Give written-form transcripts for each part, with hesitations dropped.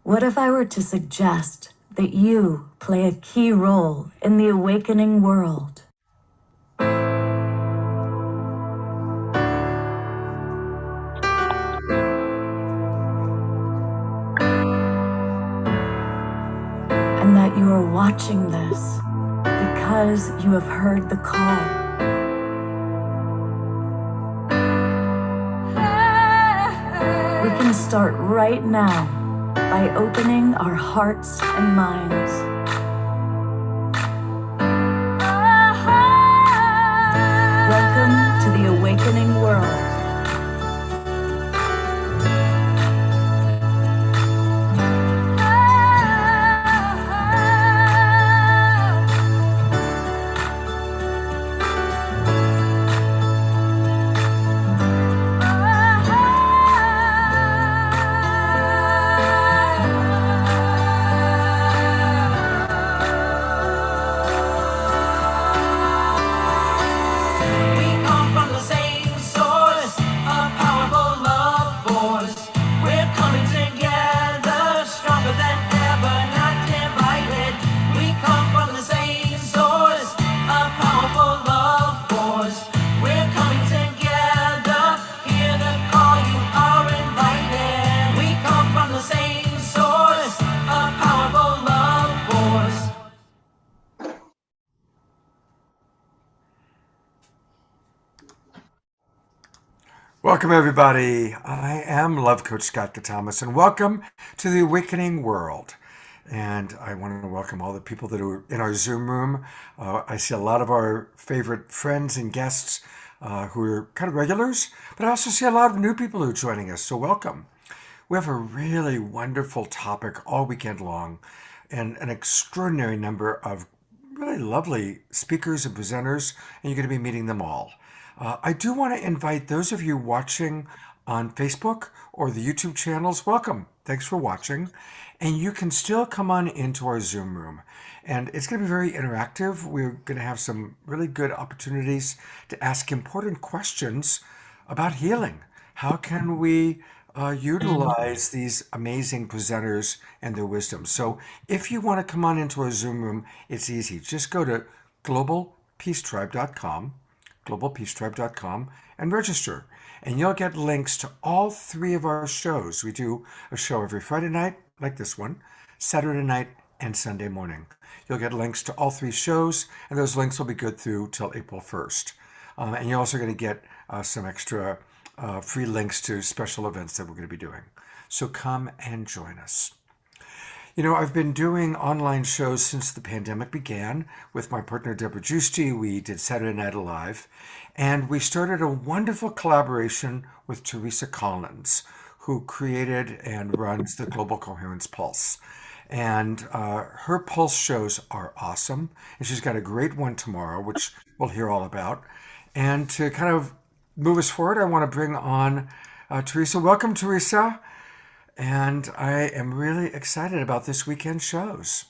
What if I were to suggest that you play a key role in the awakening world? And that you are watching this because you have heard the call. We can start right now by opening our hearts and minds. Welcome to the awakening world. Welcome, everybody. I am Love Coach Scott Catamas, and welcome to the Awakening World. And I want to welcome all the people that are in our Zoom room. I see a lot of our favorite friends and guests who are kind of regulars, but I also see a lot of new people who are joining us, so welcome. We have a really wonderful topic all weekend long, and an extraordinary number of really lovely speakers and presenters, and you're going to be meeting them all. I do want to invite those of you watching on Facebook or the YouTube channels, welcome. Thanks for watching. And you can still come on into our Zoom room. And it's going to be very interactive. We're going to have some really good opportunities to ask important questions about healing. How can we utilize these amazing presenters and their wisdom? So if you want to come on into our Zoom room, it's easy. Just go to globalpeacetribe.com and register. And you'll get links to all three of our shows. We do a show every Friday night, like this one, Saturday night, and Sunday morning. You'll get links to all three shows, and those links will be good through till April 1st. And you're also going to get some extra free links to special events that we're going to be doing. So come and join us. You know, I've been doing online shows since the pandemic began with my partner, Deborah Giusti. We did Saturday Night Alive, and we started a wonderful collaboration with Teresa Collins, who created and runs the Global Coherence Pulse. And her Pulse shows are awesome, and she's got a great one tomorrow, which we'll hear all about. And to kind of move us forward, I want to bring on Teresa. Welcome, Teresa. And I am really excited about this weekend shows.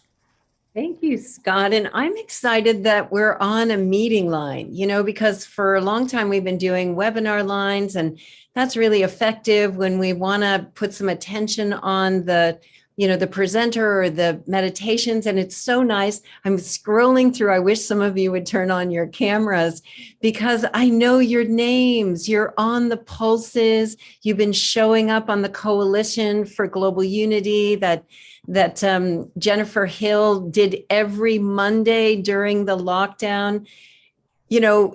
Thank you, Scott. And I'm excited that we're on a meeting line, because for a long time we've been doing webinar lines, and that's really effective when we want to put some attention on the presenter or the meditations. And it's so nice. I'm scrolling through. I wish some of you would turn on your cameras because I know your names. You're on the pulses. You've been showing up on the Coalition for Global Unity that Jennifer Hill did every Monday during the lockdown.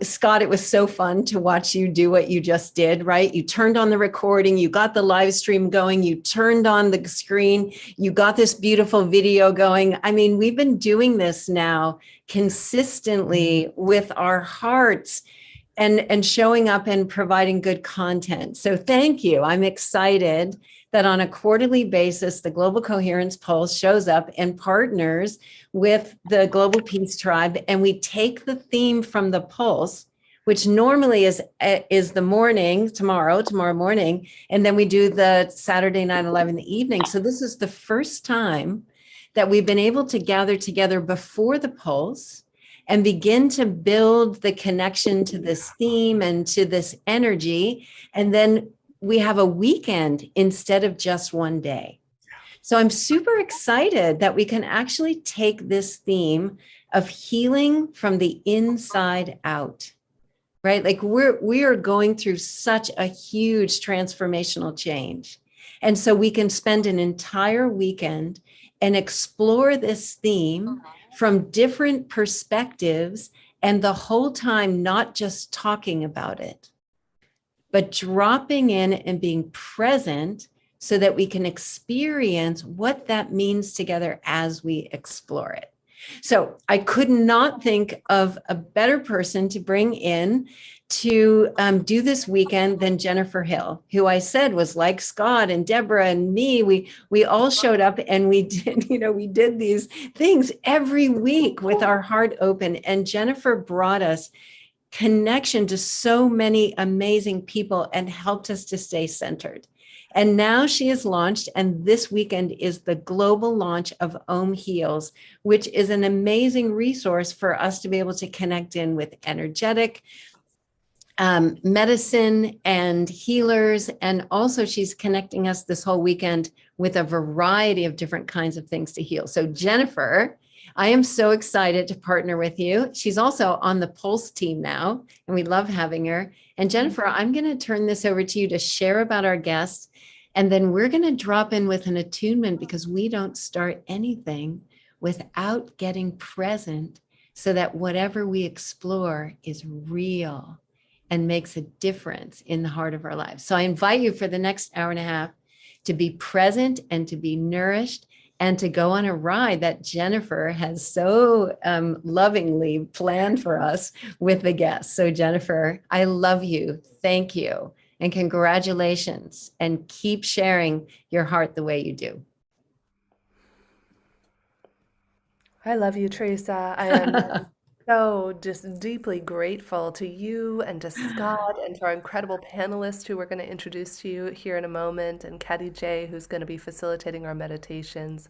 Scott, it was so fun to watch you do what you just did, right? You turned on the recording, you got the live stream going, you turned on the screen, you got this beautiful video going. I mean, we've been doing this now consistently with our hearts and showing up and providing good content. So thank you. I'm excited that on a quarterly basis, the Global Coherence Pulse shows up and partners with the Global Peace Tribe. And we take the theme from the Pulse, which normally is the morning, tomorrow morning. And then we do the Saturday Night Live in the evening. So this is the first time that we've been able to gather together before the Pulse and begin to build the connection to this theme and to this energy. And then we have a weekend instead of just one day. So I'm super excited that we can actually take this theme of healing from the inside out, right? Like we are going through such a huge transformational change. And so we can spend an entire weekend and explore this theme from different perspectives, and the whole time not just talking about it, but dropping in and being present so that we can experience what that means together as we explore it. So I could not think of a better person to bring in to do this weekend than Jennifer Hill, who I said was like Scott and Deborah and me. We all showed up and we did, we did these things every week with our heart open. And Jennifer brought us connection to so many amazing people and helped us to stay centered. And now she is launched, and this weekend is the global launch of Om Heals, which is an amazing resource for us to be able to connect in with energetic medicine and healers. And also she's connecting us this whole weekend with a variety of different kinds of things to heal. So Jennifer, I am so excited to partner with you. She's also on the Pulse team now, and we love having her. And Jennifer, I'm going to turn this over to you to share about our guests. And then we're going to drop in with an attunement, because we don't start anything without getting present so that whatever we explore is real and makes a difference in the heart of our lives. So I invite you for the next hour and a half to be present and to be nourished and to go on a ride that Jennifer has so lovingly planned for us with the guests. So Jennifer, I love you. Thank you. And congratulations. And keep sharing your heart the way you do. I love you, Teresa. I am so just deeply grateful to you and to Scott and to our incredible panelists who we're going to introduce to you here in a moment, and Caddy J, who's going to be facilitating our meditations.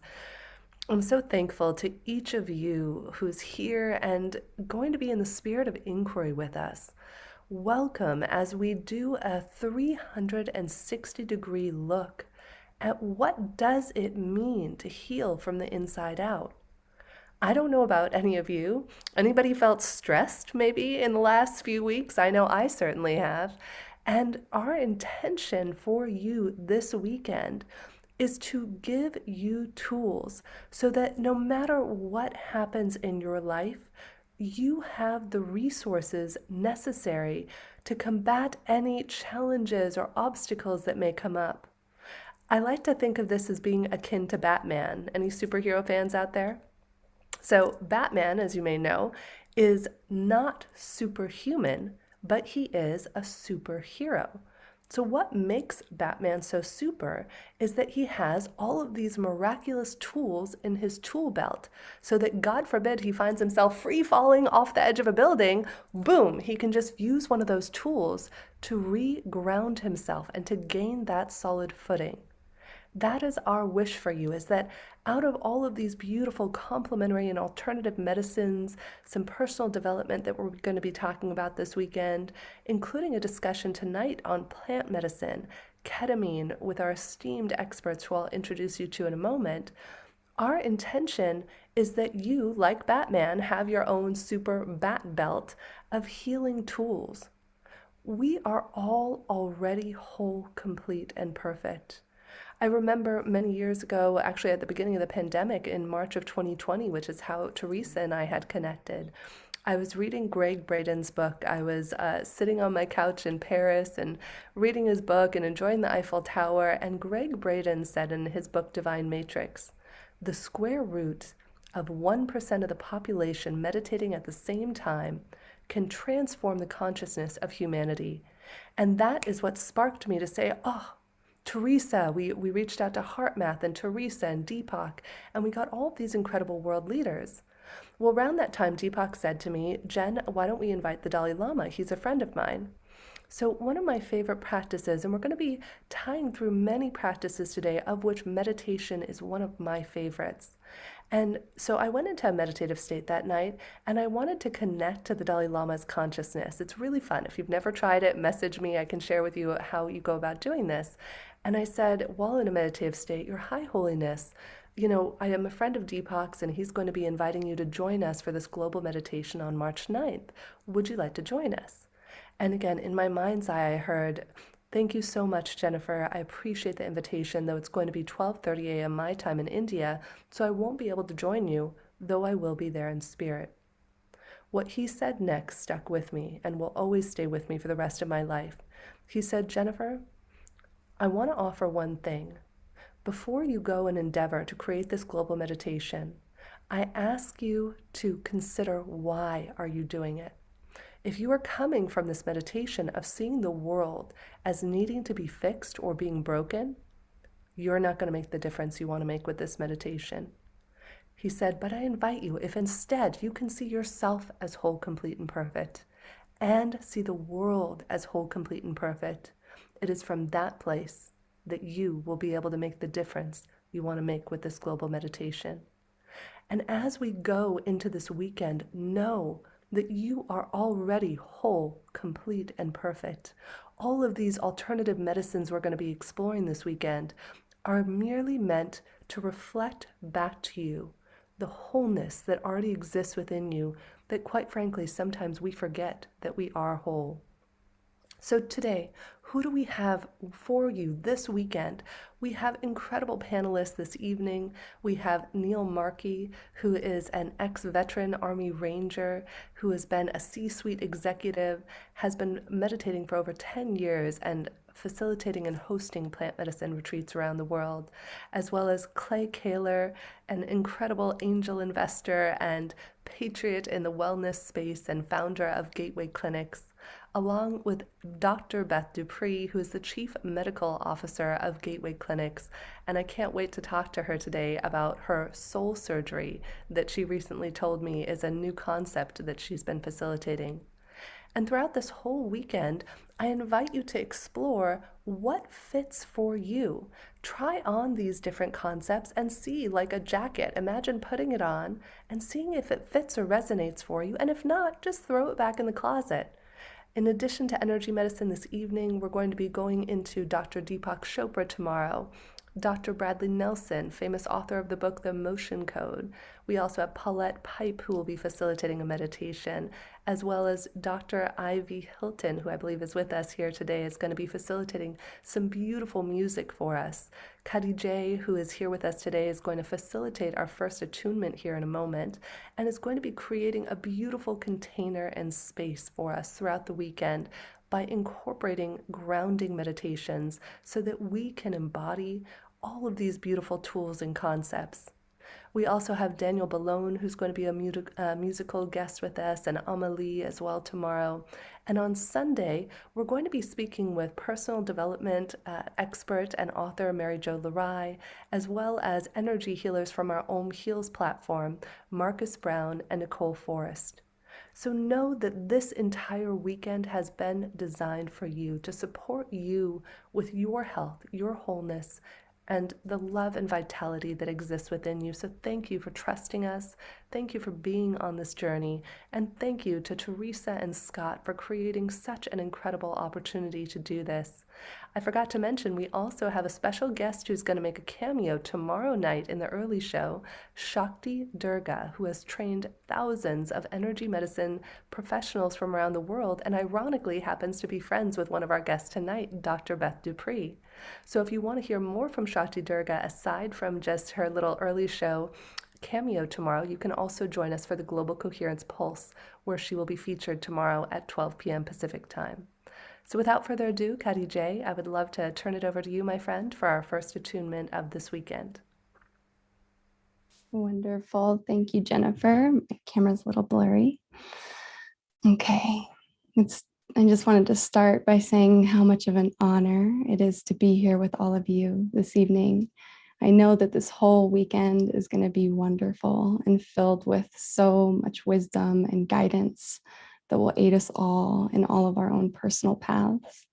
I'm so thankful to each of you who's here and going to be in the spirit of inquiry with us. Welcome as we do a 360-degree look at what does it mean to heal from the inside out. I don't know about any of you. Anybody felt stressed maybe in the last few weeks? I know I certainly have. And our intention for you this weekend is to give you tools so that no matter what happens in your life, you have the resources necessary to combat any challenges or obstacles that may come up. I like to think of this as being akin to Batman. Any superhero fans out there? So Batman, as you may know, is not superhuman, but he is a superhero. So what makes Batman so super is that he has all of these miraculous tools in his tool belt, so that God forbid he finds himself free falling off the edge of a building, boom, he can just use one of those tools to re-ground himself and to gain that solid footing. That is our wish for you, is that out of all of these beautiful complementary and alternative medicines, some personal development that we're going to be talking about this weekend, including a discussion tonight on plant medicine, ketamine, with our esteemed experts who I'll introduce you to in a moment, our intention is that you, like Batman, have your own super bat belt of healing tools. We are all already whole, complete, and perfect. I remember many years ago, actually at the beginning of the pandemic in March of 2020, which is how Teresa and I had connected. I was reading Greg Braden's book. I was sitting on my couch in Paris and reading his book and enjoying the Eiffel Tower. And Greg Braden said in his book, Divine Matrix, the square root of 1% of the population meditating at the same time can transform the consciousness of humanity. And that is what sparked me to say, oh, Teresa, we reached out to HeartMath and Teresa and Deepak, and we got all of these incredible world leaders. Well, around that time, Deepak said to me, Jen, why don't we invite the Dalai Lama? He's a friend of mine. So one of my favorite practices, and we're going to be tying through many practices today, of which meditation is one of my favorites. And so I went into a meditative state that night, and I wanted to connect to the Dalai Lama's consciousness. It's really fun. If you've never tried it, message me. I can share with you how you go about doing this. And I said, while in a meditative state, Your High Holiness, I am a friend of Deepak's, and he's going to be inviting you to join us for this global meditation on March 9th. Would you like to join us? And again, in my mind's eye, I heard, thank you so much, Jennifer. I appreciate the invitation, though it's going to be 12:30 a.m. my time in India, so I won't be able to join you, though I will be there in spirit. What he said next stuck with me and will always stay with me for the rest of my life. He said, Jennifer, I want to offer one thing. Before you go and endeavor to create this global meditation, I ask you to consider, why are you doing it? If you are coming from this meditation of seeing the world as needing to be fixed or being broken, you're not going to make the difference you want to make with this meditation. He said, but I invite you, if instead you can see yourself as whole, complete, and perfect, and see the world as whole, complete, and perfect, it is from that place that you will be able to make the difference you want to make with this global meditation. And as we go into this weekend, know that you are already whole, complete, and perfect. All of these alternative medicines we're going to be exploring this weekend are merely meant to reflect back to you the wholeness that already exists within you, that quite frankly, sometimes we forget that we are whole. So today, who do we have for you this weekend? We have incredible panelists this evening. We have Neil Markey, who is an ex-veteran Army Ranger, who has been a C-suite executive, has been meditating for over 10 years and facilitating and hosting plant medicine retreats around the world, as well as Clay Kaler, an incredible angel investor and patriot in the wellness space and founder of Gateway Clinics, along with Dr. Beth Dupree, who is the Chief Medical Officer of Gateway Clinics. And I can't wait to talk to her today about her soul surgery that she recently told me is a new concept that she's been facilitating. And throughout this whole weekend, I invite you to explore what fits for you. Try on these different concepts and see, like a jacket. Imagine putting it on and seeing if it fits or resonates for you. And if not, just throw it back in the closet. In addition to energy medicine this evening, we're going to be going into Dr. Deepak Chopra tomorrow, Dr. Bradley Nelson, famous author of the book The Motion Code. We also have Paulette Pipe, who will be facilitating a meditation, as well as Dr. Ivy Hilton, who I believe is with us here today, is going to be facilitating some beautiful music for us. Cuddy J, who is here with us today, is going to facilitate our first attunement here in a moment, and is going to be creating a beautiful container and space for us throughout the weekend by incorporating grounding meditations so that we can embody all of these beautiful tools and concepts. We also have Daniel Ballone, who's going to be a musical guest with us, and Amelie as well tomorrow. And on Sunday, we're going to be speaking with personal development expert and author Mary Jo Lerai, as well as energy healers from our Om Heals platform, Marcus Brown and Nicole Forrest. So know that this entire weekend has been designed for you, to support you with your health, your wholeness, and the love and vitality that exists within you. So thank you for trusting us. Thank you for being on this journey. And thank you to Teresa and Scott for creating such an incredible opportunity to do this. I forgot to mention, we also have a special guest who's going to make a cameo tomorrow night in the early show, Shakti Durga, who has trained thousands of energy medicine professionals from around the world, and ironically happens to be friends with one of our guests tonight, Dr. Beth Dupree. So if you want to hear more from Shakti Durga, aside from just her little early show cameo tomorrow, you can also join us for the Global Coherence Pulse, where she will be featured tomorrow at 12 p.m. Pacific time. So without further ado, Cuddy J, I would love to turn it over to you, my friend, for our first attunement of this weekend. Wonderful. Thank you, Jennifer. My camera's a little blurry. Okay. I just wanted to start by saying how much of an honor it is to be here with all of you this evening. I know that this whole weekend is going to be wonderful and filled with so much wisdom and guidance that will aid us all in all of our own personal paths.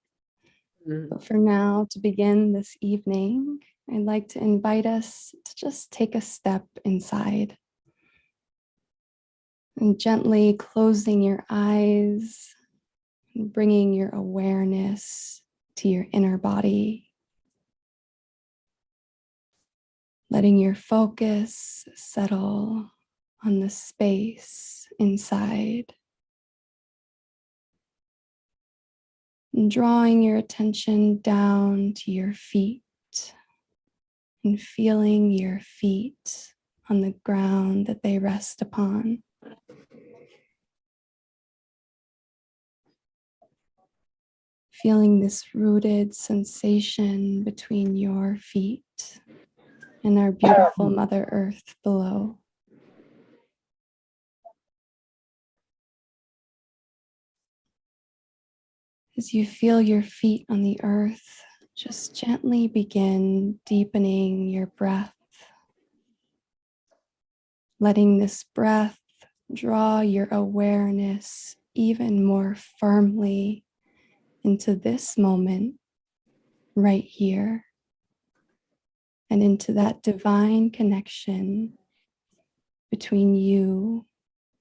But for now, to begin this evening, I'd like to invite us to just take a step inside and gently closing your eyes and bringing your awareness to your inner body, letting your focus settle on the space inside, and drawing your attention down to your feet and feeling your feet on the ground that they rest upon. Feeling this rooted sensation between your feet and our beautiful Mother Earth below. As you feel your feet on the earth, just gently begin deepening your breath, letting this breath draw your awareness even more firmly into this moment right here, and into that divine connection between you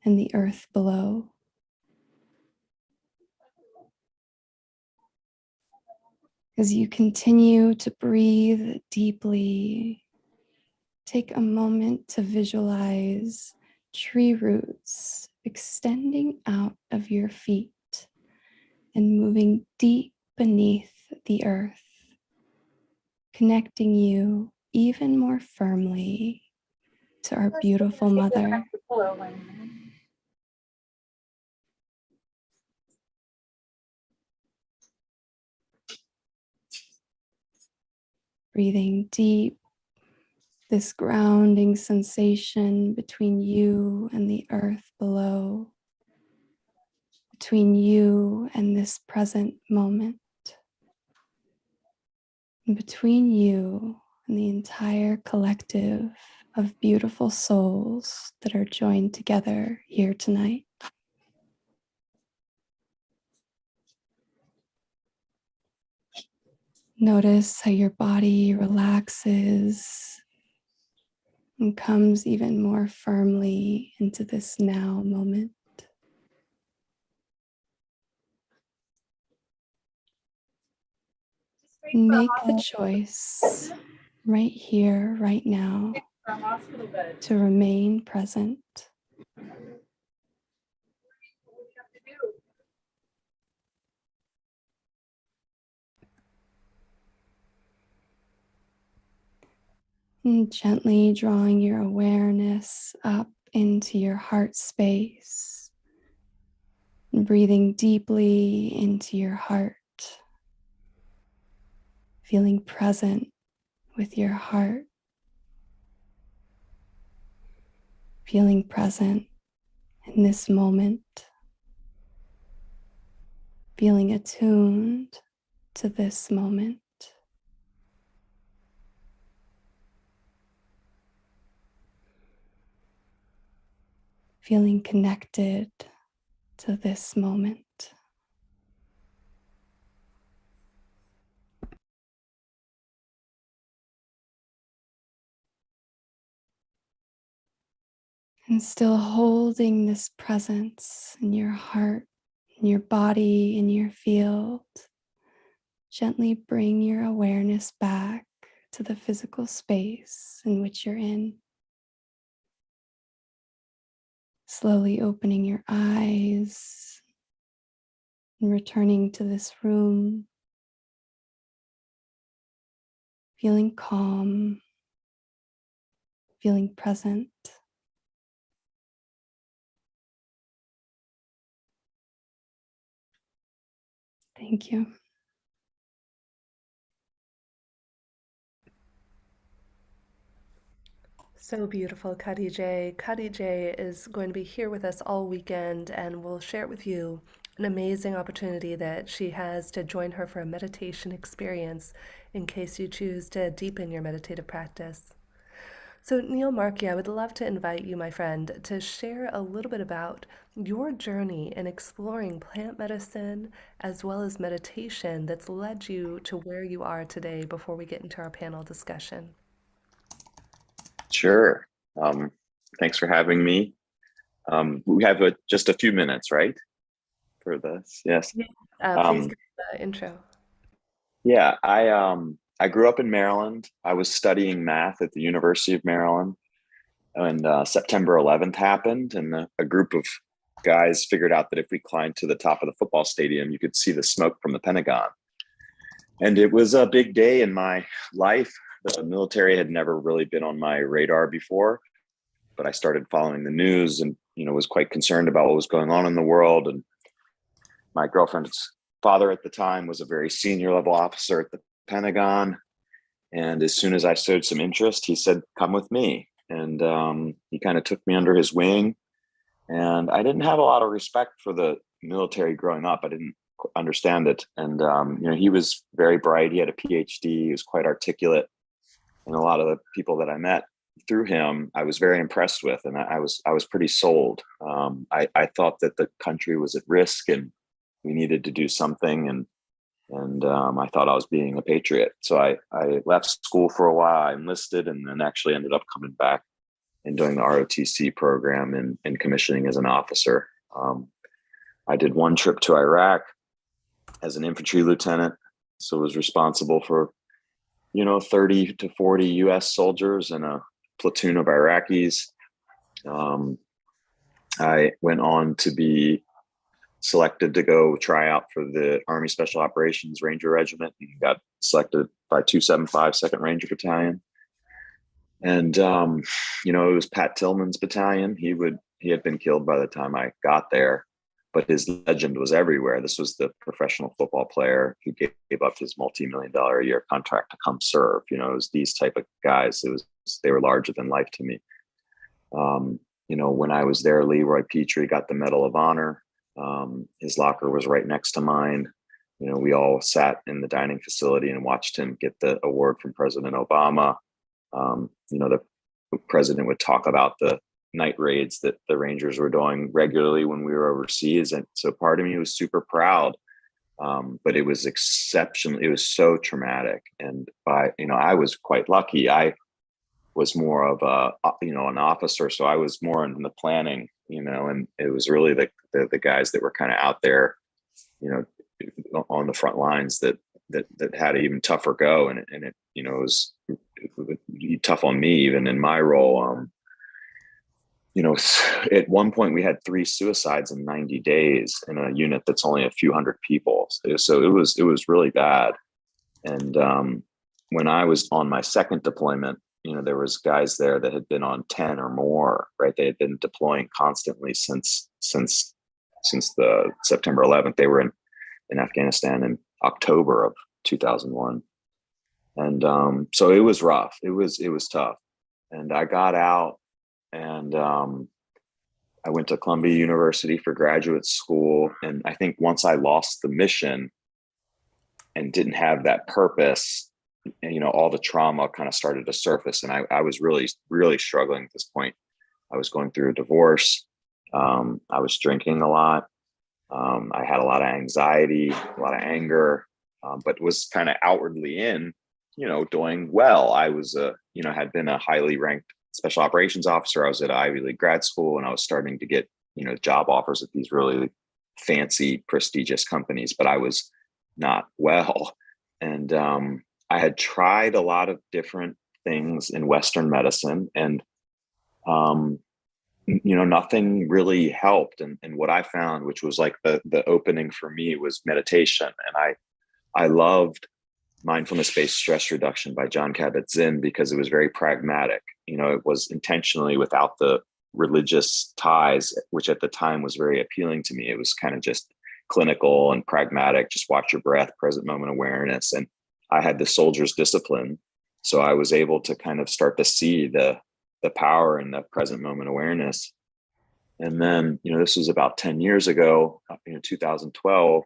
and the earth below. As you continue to breathe deeply, take a moment to visualize tree roots extending out of your feet and moving deep beneath the earth, connecting you even more firmly to our beautiful Mother. Breathing deep, this grounding sensation between you and the earth below, between you and this present moment, and between you and the entire collective of beautiful souls that are joined together here tonight. Notice how your body relaxes and comes even more firmly into this now moment. Make the choice right here, right now, to remain present. And gently drawing your awareness up into your heart space, and breathing deeply into your heart, feeling present with your heart, feeling present in this moment, feeling attuned to this moment. Feeling connected to this moment. And still holding this presence in your heart, in your body, in your field, gently bring your awareness back to the physical space in which you're in. Slowly opening your eyes and returning to this room, feeling calm, feeling present. Thank you. So beautiful, Cuddy J. Cuddy J is going to be here with us all weekend and will share with you an amazing opportunity that she has to join her for a meditation experience in case you choose to deepen your meditative practice. So, Neil Markey, I would love to invite you, my friend, to share a little bit about your journey in exploring plant medicine as well as meditation that's led you to where you are today before we get into our panel discussion. Sure. Um, Thanks for having me. We have just a few minutes, right, for this? Yes. Please Um, give the intro. yeah, I grew up in Maryland. I was studying math at the University of Maryland, and September 11th happened, and a group of guys figured out that if we climbed to the top of the football stadium, you could see the smoke from the Pentagon. And it was a big day in my life. The military had never really been on my radar before, but I started following the news and, was quite concerned about what was going on in the world. And my girlfriend's father at the time was a very senior level officer at the Pentagon. And as soon as I showed some interest, he said, come with me. And he kind of took me under his wing. And I didn't have a lot of respect for the military growing up. I didn't understand it. And, he was very bright. He had a PhD. He was quite articulate. And a lot of the people that I met through him, I was very impressed with. And I was pretty sold. I thought that the country was at risk and we needed to do something. And I thought I was being a patriot. So I left school for a while. I enlisted and then actually ended up coming back and doing the ROTC program and commissioning as an officer. I did one trip to Iraq as an infantry lieutenant. So was responsible for, 30 to 40 US soldiers and a platoon of Iraqis. I went on to be selected to go try out for the Army Special Operations Ranger Regiment and got selected by 275 2nd Ranger Battalion. And, it was Pat Tillman's battalion. He had been killed by the time I got there, but his legend was everywhere. This was the professional football player who gave up his multi-million-dollar a year contract to come serve. It was these type of guys. They were larger than life to me. When I was there, Leroy Petrie got the Medal of Honor. His locker was right next to mine. We all sat in the dining facility and watched him get the award from President Obama. The president would talk about the night raids that the Rangers were doing regularly when we were overseas. And so part of me was super proud. But it was exceptional. It was so traumatic. And I was quite lucky. I was more of an officer. So I was more in the planning, and it was really the guys that were kind of out there, on the front lines that had an even tougher go. And it was tough on me, even in my role. At one point we had 3 suicides in 90 days in a unit that's only a few hundred people. So it was really bad. And when I was on my second deployment, there was guys there that had been on 10 or more, right? They had been deploying constantly since the September 11th. They were in Afghanistan in October of 2001. And so it was rough. It was tough. And I got out and I went to Columbia University for graduate school. And I think once I lost the mission and didn't have that purpose, and, all the trauma kind of started to surface. And I was really, really struggling at this point. I was going through a divorce. I was drinking a lot. I had a lot of anxiety, a lot of anger, but was kind of outwardly doing well. I was, had been a highly ranked special operations officer. I was at Ivy League grad school and I was starting to get, job offers at these really fancy, prestigious companies, but I was not well. And I had tried a lot of different things in Western medicine and, nothing really helped. And what I found, which was like the opening for me, was meditation. And I loved Mindfulness-Based Stress Reduction by Jon Kabat-Zinn because it was very pragmatic. It was intentionally without the religious ties, which at the time was very appealing to me. It was kind of just clinical and pragmatic, just watch your breath, present moment awareness. And I had the soldier's discipline. So I was able to kind of start to see the power in the present moment awareness. And then, this was about 10 years ago, 2012,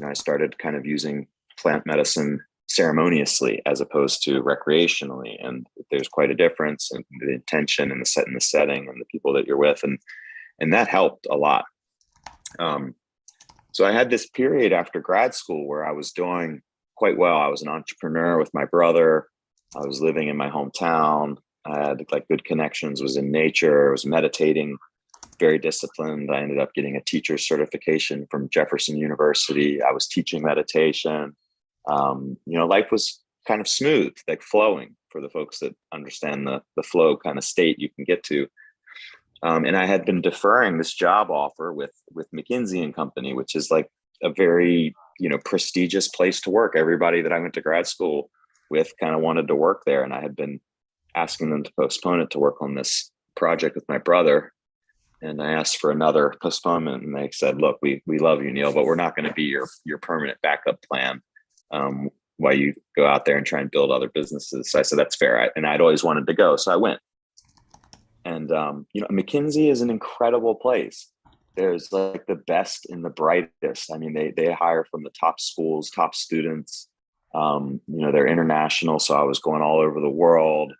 I started kind of using plant medicine ceremoniously as opposed to recreationally. And there's quite a difference in the intention and the setting and the people that you're with. And that helped a lot. So I had this period after grad school where I was doing quite well. I was an entrepreneur with my brother. I was living in my hometown. I had like good connections, was in nature, I was meditating, very disciplined. I ended up getting a teacher's certification from Jefferson University. I was teaching meditation. Life was kind of smooth, like flowing, for the folks that understand the flow kind of state you can get to. And I had been deferring this job offer with McKinsey and Company, which is like a very, prestigious place to work. Everybody that I went to grad school with kind of wanted to work there. And I had been asking them to postpone it to work on this project with my brother. And I asked for another postponement, and they said, look, we love you, Neil, but we're not going to be your permanent backup plan while you go out there and try and build other businesses. So I said, that's fair. And I'd always wanted to go. So I went. And, McKinsey is an incredible place. There's like the best and the brightest. I mean, they hire from the top schools, top students. They're international. So I was going all over the world,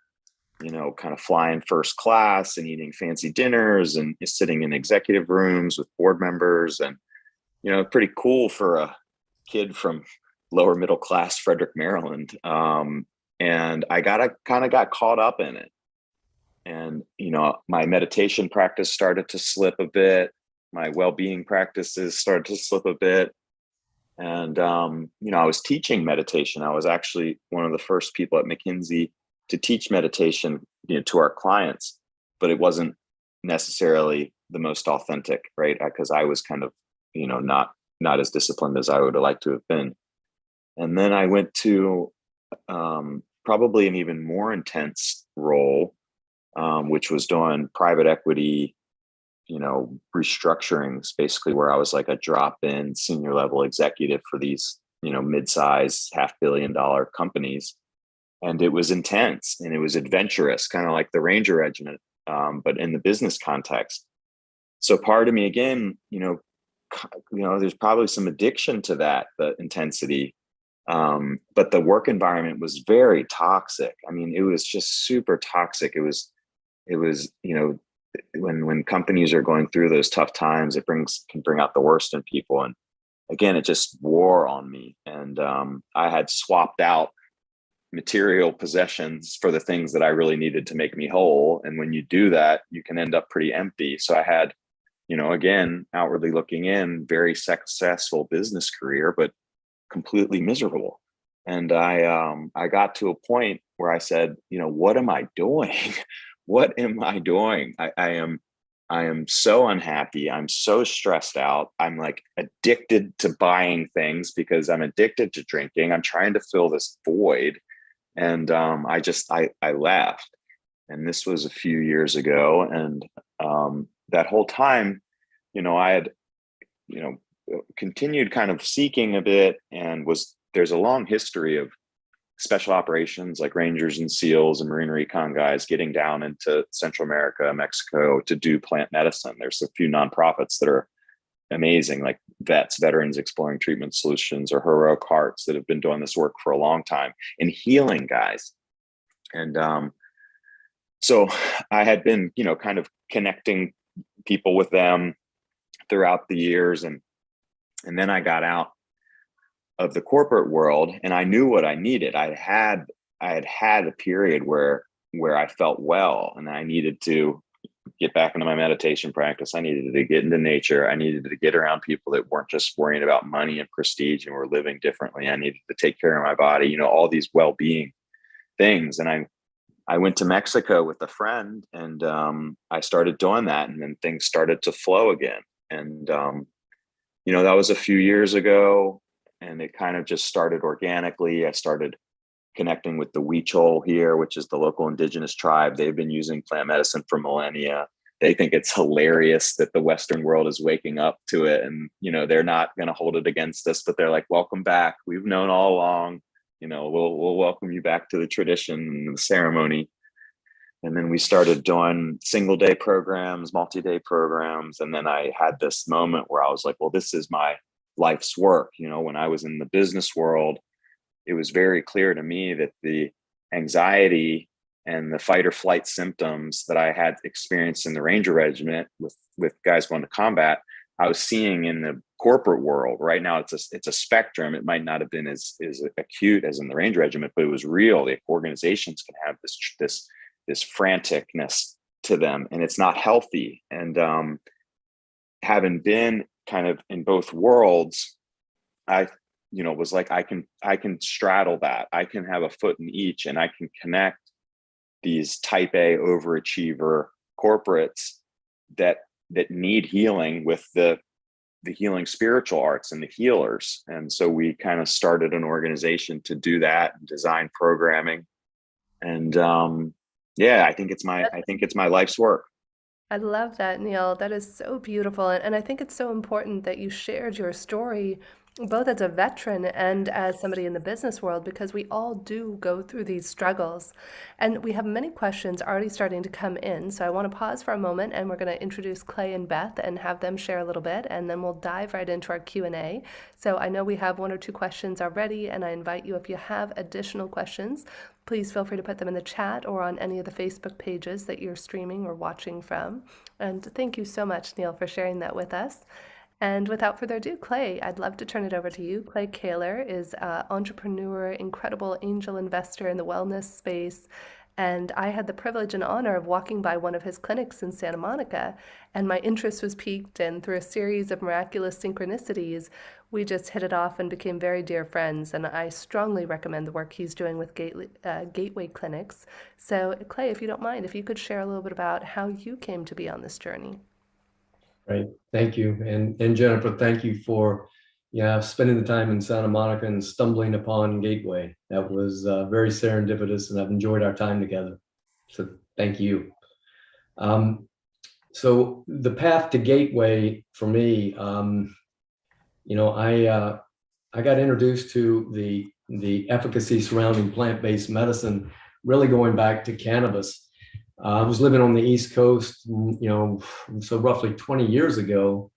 kind of flying first class and eating fancy dinners and sitting in executive rooms with board members. And, pretty cool for a kid from lower middle class Frederick, Maryland. And I got caught up in it. And, my meditation practice started to slip a bit. My well-being practices started to slip a bit. And, I was teaching meditation. I was actually one of the first people at McKinsey to teach meditation, to our clients, but it wasn't necessarily the most authentic, right? Because I was kind of, not as disciplined as I would have liked to have been. And then I went to probably an even more intense role, which was doing private equity, restructurings, basically, where I was like a drop-in senior level executive for these, mid-size $500 million companies. And it was intense and it was adventurous, kind of like the Ranger Regiment, but in the business context. So part of me, again, there's probably some addiction to that, the intensity. But the work environment was very toxic. I mean, it was just super toxic. It was, when companies are going through those tough times, it can bring out the worst in people. And again, it just wore on me. And I had swapped out material possessions for the things that I really needed to make me whole. And when you do that, you can end up pretty empty. So I had, again, outwardly looking in, very successful business career, but completely miserable. And I got to a point where I said, what am I doing? What am I doing? I am so unhappy. I'm so stressed out. I'm like addicted to buying things because I'm addicted to drinking. I'm trying to fill this void. And I left. And this was a few years ago. And that whole time, I had, continued kind of seeking a bit, and there's a long history of special operations like Rangers and SEALs and Marine Recon guys getting down into Central America, Mexico to do plant medicine. There's a few nonprofits that are amazing, like Veterans Exploring Treatment Solutions, or Heroic Hearts, that have been doing this work for a long time and healing guys. And so I had been, kind of connecting people with them throughout the years. And then I got out of the corporate world and I knew what I needed. I had had a period where I felt well, and I needed to get back into my meditation practice. I needed to get into nature. I needed to get around people that weren't just worrying about money and prestige and were living differently. I needed to take care of my body, all these well-being things. And I went to Mexico with a friend, and I started doing that, and then things started to flow again. And, that was a few years ago, and it kind of just started organically. I started connecting with the Huichol here, which is the local indigenous tribe. They've been using plant medicine for millennia. They think it's hilarious that the Western world is waking up to it, and, they're not going to hold it against us, but they're like, welcome back. We've known all along, we'll welcome you back to the tradition and the ceremony. And then we started doing single day programs, multi-day programs. And then I had this moment where I was like, well, this is my life's work. When I was in the business world, it was very clear to me that the anxiety and the fight or flight symptoms that I had experienced in the Ranger Regiment with guys going to combat, I was seeing in the corporate world. Right now, it's a spectrum. It might not have been as acute as in the Ranger Regiment, but it was real. The organizations can have this franticness to them, and it's not healthy. And having been kind of in both worlds, I was like, I can straddle that. I can have a foot in each, and I can connect these type A overachiever corporates that need healing with the healing spiritual arts and the healers. And so we kind of started an organization to do that and design programming. And I think it's my life's work. I love that, Neil. That is so beautiful. And I think it's so important that you shared your story, both as a veteran and as somebody in the business world, because we all do go through these struggles. And we have many questions already starting to come in. So I want to pause for a moment, and we're going to introduce Clay and Beth and have them share a little bit, and then we'll dive right into our Q&A. So I know we have 1 or 2 questions already, and I invite you, if you have additional questions, please feel free to put them in the chat or on any of the Facebook pages that you're streaming or watching from. And thank you so much, Neil, for sharing that with us. And without further ado, Clay, I'd love to turn it over to you. Clay Kaler is an entrepreneur, incredible angel investor in the wellness space. And I had the privilege and honor of walking by one of his clinics in Santa Monica, and my interest was piqued, and through a series of miraculous synchronicities, we just hit it off and became very dear friends. And I strongly recommend the work he's doing with Gateway Clinics. So Clay, if you don't mind, if you could share a little bit about how you came to be on this journey. Right. Thank you. And Jennifer, thank you for spending the time in Santa Monica and stumbling upon Gateway. That was very serendipitous, and I've enjoyed our time together. So thank you. So the path to Gateway for me, I got introduced to the efficacy surrounding plant-based medicine, really going back to cannabis. I was living on the East Coast, so roughly 20 years ago.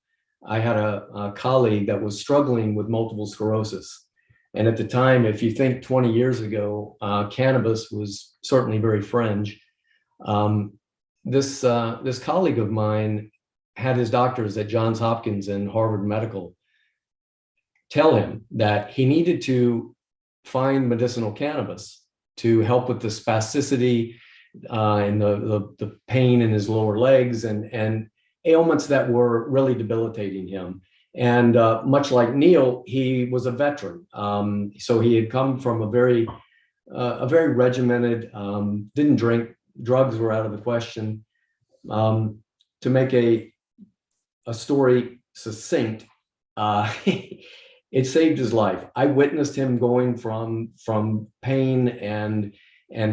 I had a colleague that was struggling with multiple sclerosis. And at the time, if you think 20 years ago, cannabis was certainly very fringe. This colleague of mine had his doctors at Johns Hopkins and Harvard Medical tell him that he needed to find medicinal cannabis to help with the spasticity and the pain in his lower legs and ailments that were really debilitating him. And much like Neil, he was a veteran. So he had come from a very regimented, didn't drink, drugs were out of the question. To make a story succinct, it saved his life. I witnessed him going from pain and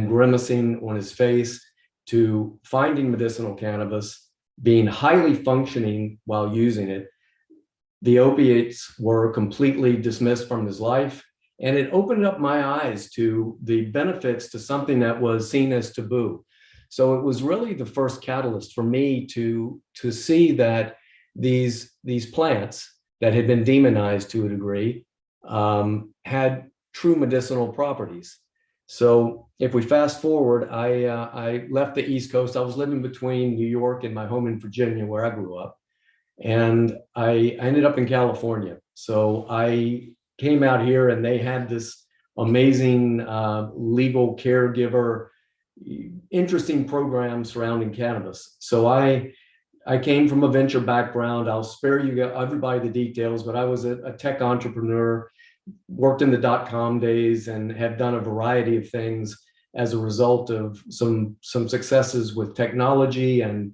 grimacing on his face to finding medicinal cannabis, being highly functioning while using it. The opiates were completely dismissed from his life, and it opened up my eyes to the benefits to something that was seen as taboo. So it was really the first catalyst for me to see that these plants that had been demonized to a degree had true medicinal properties. So if we fast forward, I left the East Coast. I was living between New York and my home in Virginia, where I grew up. And I ended up in California. So I came out here, and they had this amazing legal caregiver, interesting program surrounding cannabis. So I came from a venture background. I'll spare you everybody the details, but I was a tech entrepreneur, worked in the .com days, and have done a variety of things as a result of some successes with technology and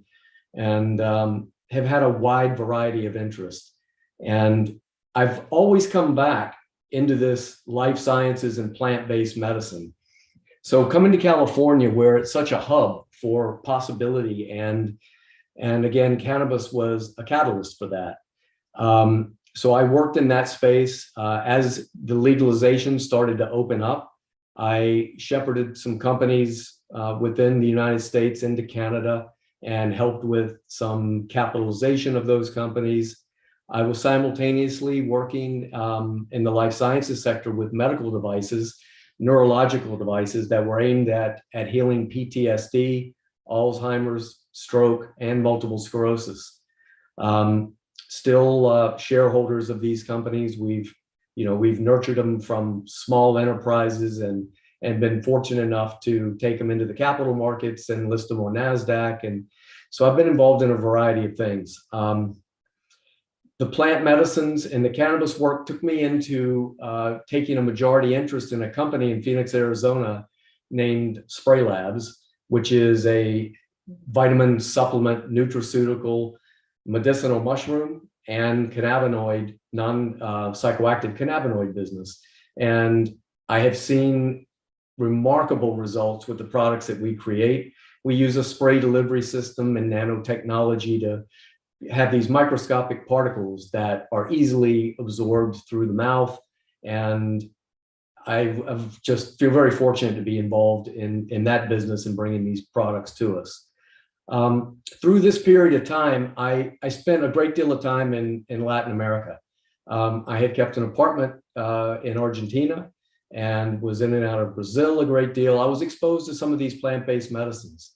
have had a wide variety of interests. And I've always come back into this life sciences and plant-based medicine. So coming to California, where it's such a hub for possibility, and again, cannabis was a catalyst for that. So I worked in that space. As the legalization started to open up, I shepherded some companies within the United States into Canada and helped with some capitalization of those companies. I was simultaneously working in the life sciences sector with medical devices, neurological devices that were aimed at healing PTSD, Alzheimer's, stroke, and multiple sclerosis. Still shareholders of these companies. We've nurtured them from small enterprises and been fortunate enough to take them into the capital markets and list them on NASDAQ. And so I've been involved in a variety of things. The plant medicines and the cannabis work took me into taking a majority interest in a company in Phoenix, Arizona named Spray Labs, which is a vitamin supplement, nutraceutical, medicinal mushroom and cannabinoid, non-psychoactive cannabinoid business. And I have seen remarkable results with the products that we create. We use a spray delivery system and nanotechnology to have these microscopic particles that are easily absorbed through the mouth. And I've just feel very fortunate to be involved in that business and bringing these products to us. Through this period of time, I spent a great deal of time in Latin America. I had kept an apartment in Argentina and was in and out of Brazil a great deal. I was exposed to some of these plant-based medicines.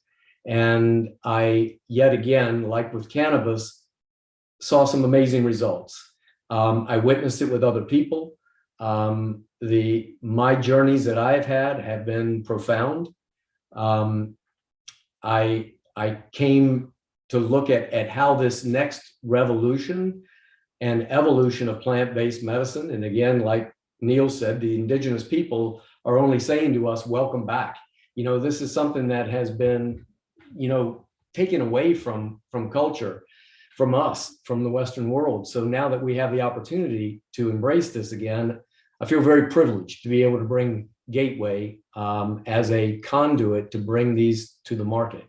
And I, yet again, like with cannabis, saw some amazing results. I witnessed it with other people. My journeys that I have been profound. I came to look at how this next revolution and evolution of plant-based medicine, and again, like Neil said, the indigenous people are only saying to us, welcome back. This is something that has been taken away from culture, from us, from the Western world. So now that we have the opportunity to embrace this again, I feel very privileged to be able to bring Gateway as a conduit to bring these to the market.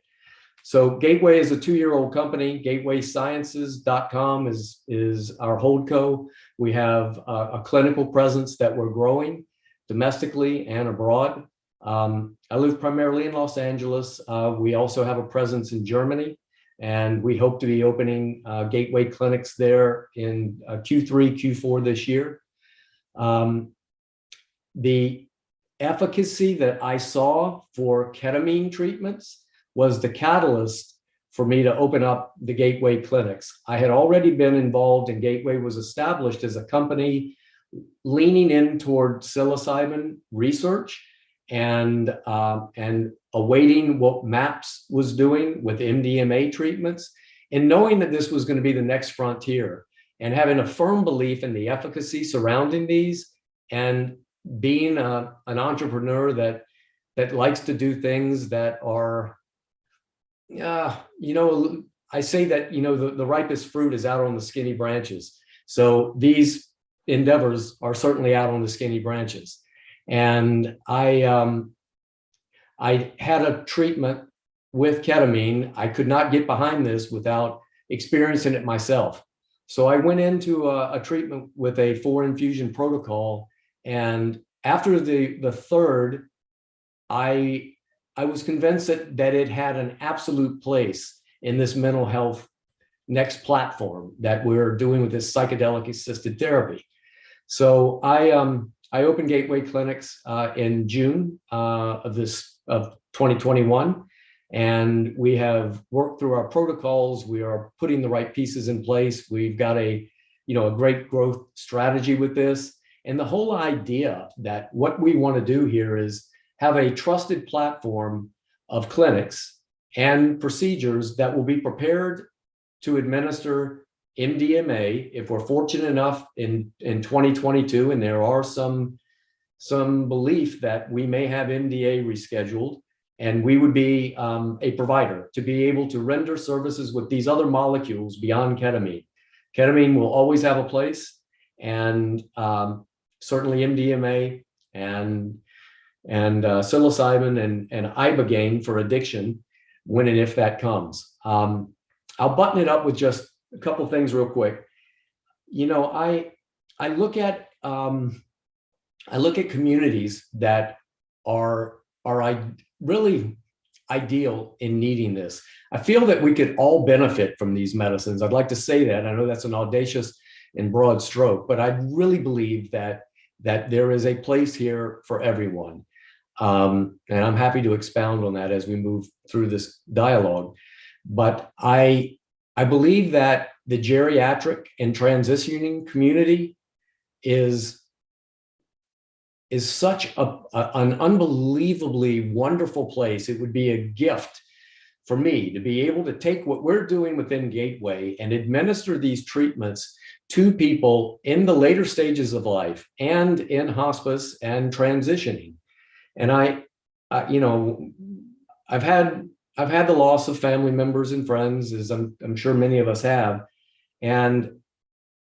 So Gateway is a 2-year-old company. GatewaySciences.com is our holdco. We have a clinical presence that we're growing domestically and abroad. I live primarily in Los Angeles. We also have a presence in Germany, and we hope to be opening Gateway clinics there in Q3, Q4 this year. The efficacy that I saw for ketamine treatments was the catalyst for me to open up the Gateway clinics. I had already been involved, and Gateway was established as a company leaning in toward psilocybin research and awaiting what MAPS was doing with MDMA treatments, and knowing that this was going to be the next frontier, and having a firm belief in the efficacy surrounding these, and being an entrepreneur that likes to do things that are, I say that, the ripest fruit is out on the skinny branches. So these endeavors are certainly out on the skinny branches. And I had a treatment with ketamine. I could not get behind this without experiencing it myself. So I went into a treatment with a 4-infusion protocol. And after the third, I was convinced that it had an absolute place in this mental health next platform that we're doing with this psychedelic assisted therapy. So I opened Gateway clinics in June of 2021, and we have worked through our protocols. We are putting the right pieces in place. We've got a great growth strategy with this, and the whole idea that what we want to do here is have a trusted platform of clinics and procedures that will be prepared to administer MDMA if we're fortunate enough in 2022, and there are some belief that we may have MDA rescheduled, and we would be a provider to be able to render services with these other molecules beyond ketamine. Ketamine will always have a place, and certainly MDMA and psilocybin and ibogaine for addiction, when and if that comes. I'll button it up with just a couple things real quick. I look at communities that are really ideal in needing this. I feel that we could all benefit from these medicines. I'd like to say that. I know that's an audacious in broad stroke, but I really believe that there is a place here for everyone. And I'm happy to expound on that as we move through this dialogue. But I believe that the geriatric and transitioning community is such an unbelievably wonderful place. It would be a gift for me to be able to take what we're doing within Gateway and administer these treatments to people in the later stages of life and in hospice and transitioning. And I've had the loss of family members and friends, as I'm sure many of us have, and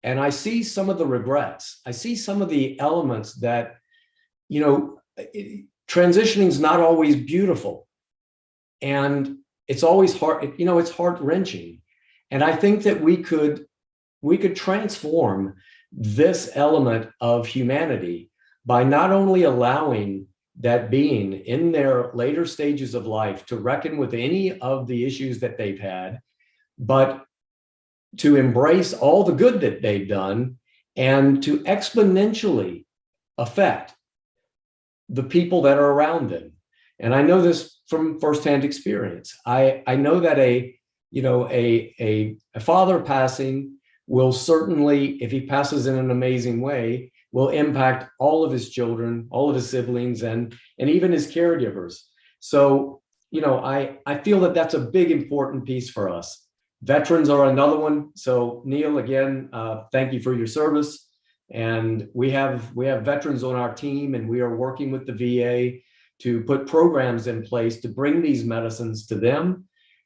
I see some of the regrets. I see some of the elements that, transitioning is not always beautiful, and it's always hard. It's heart-wrenching, and I think that we could transform this element of humanity by not only allowing that being in their later stages of life to reckon with any of the issues that they've had, but to embrace all the good that they've done and to exponentially affect the people that are around them. And I know this from firsthand experience. I know that a father passing will certainly, if he passes in an amazing way, will impact all of his children, all of his siblings, and even his caregivers. So, I feel that that's a big, important piece for us. Veterans are another one. So Neil, again, thank you for your service. And we have veterans on our team, and we are working with the VA to put programs in place to bring these medicines to them.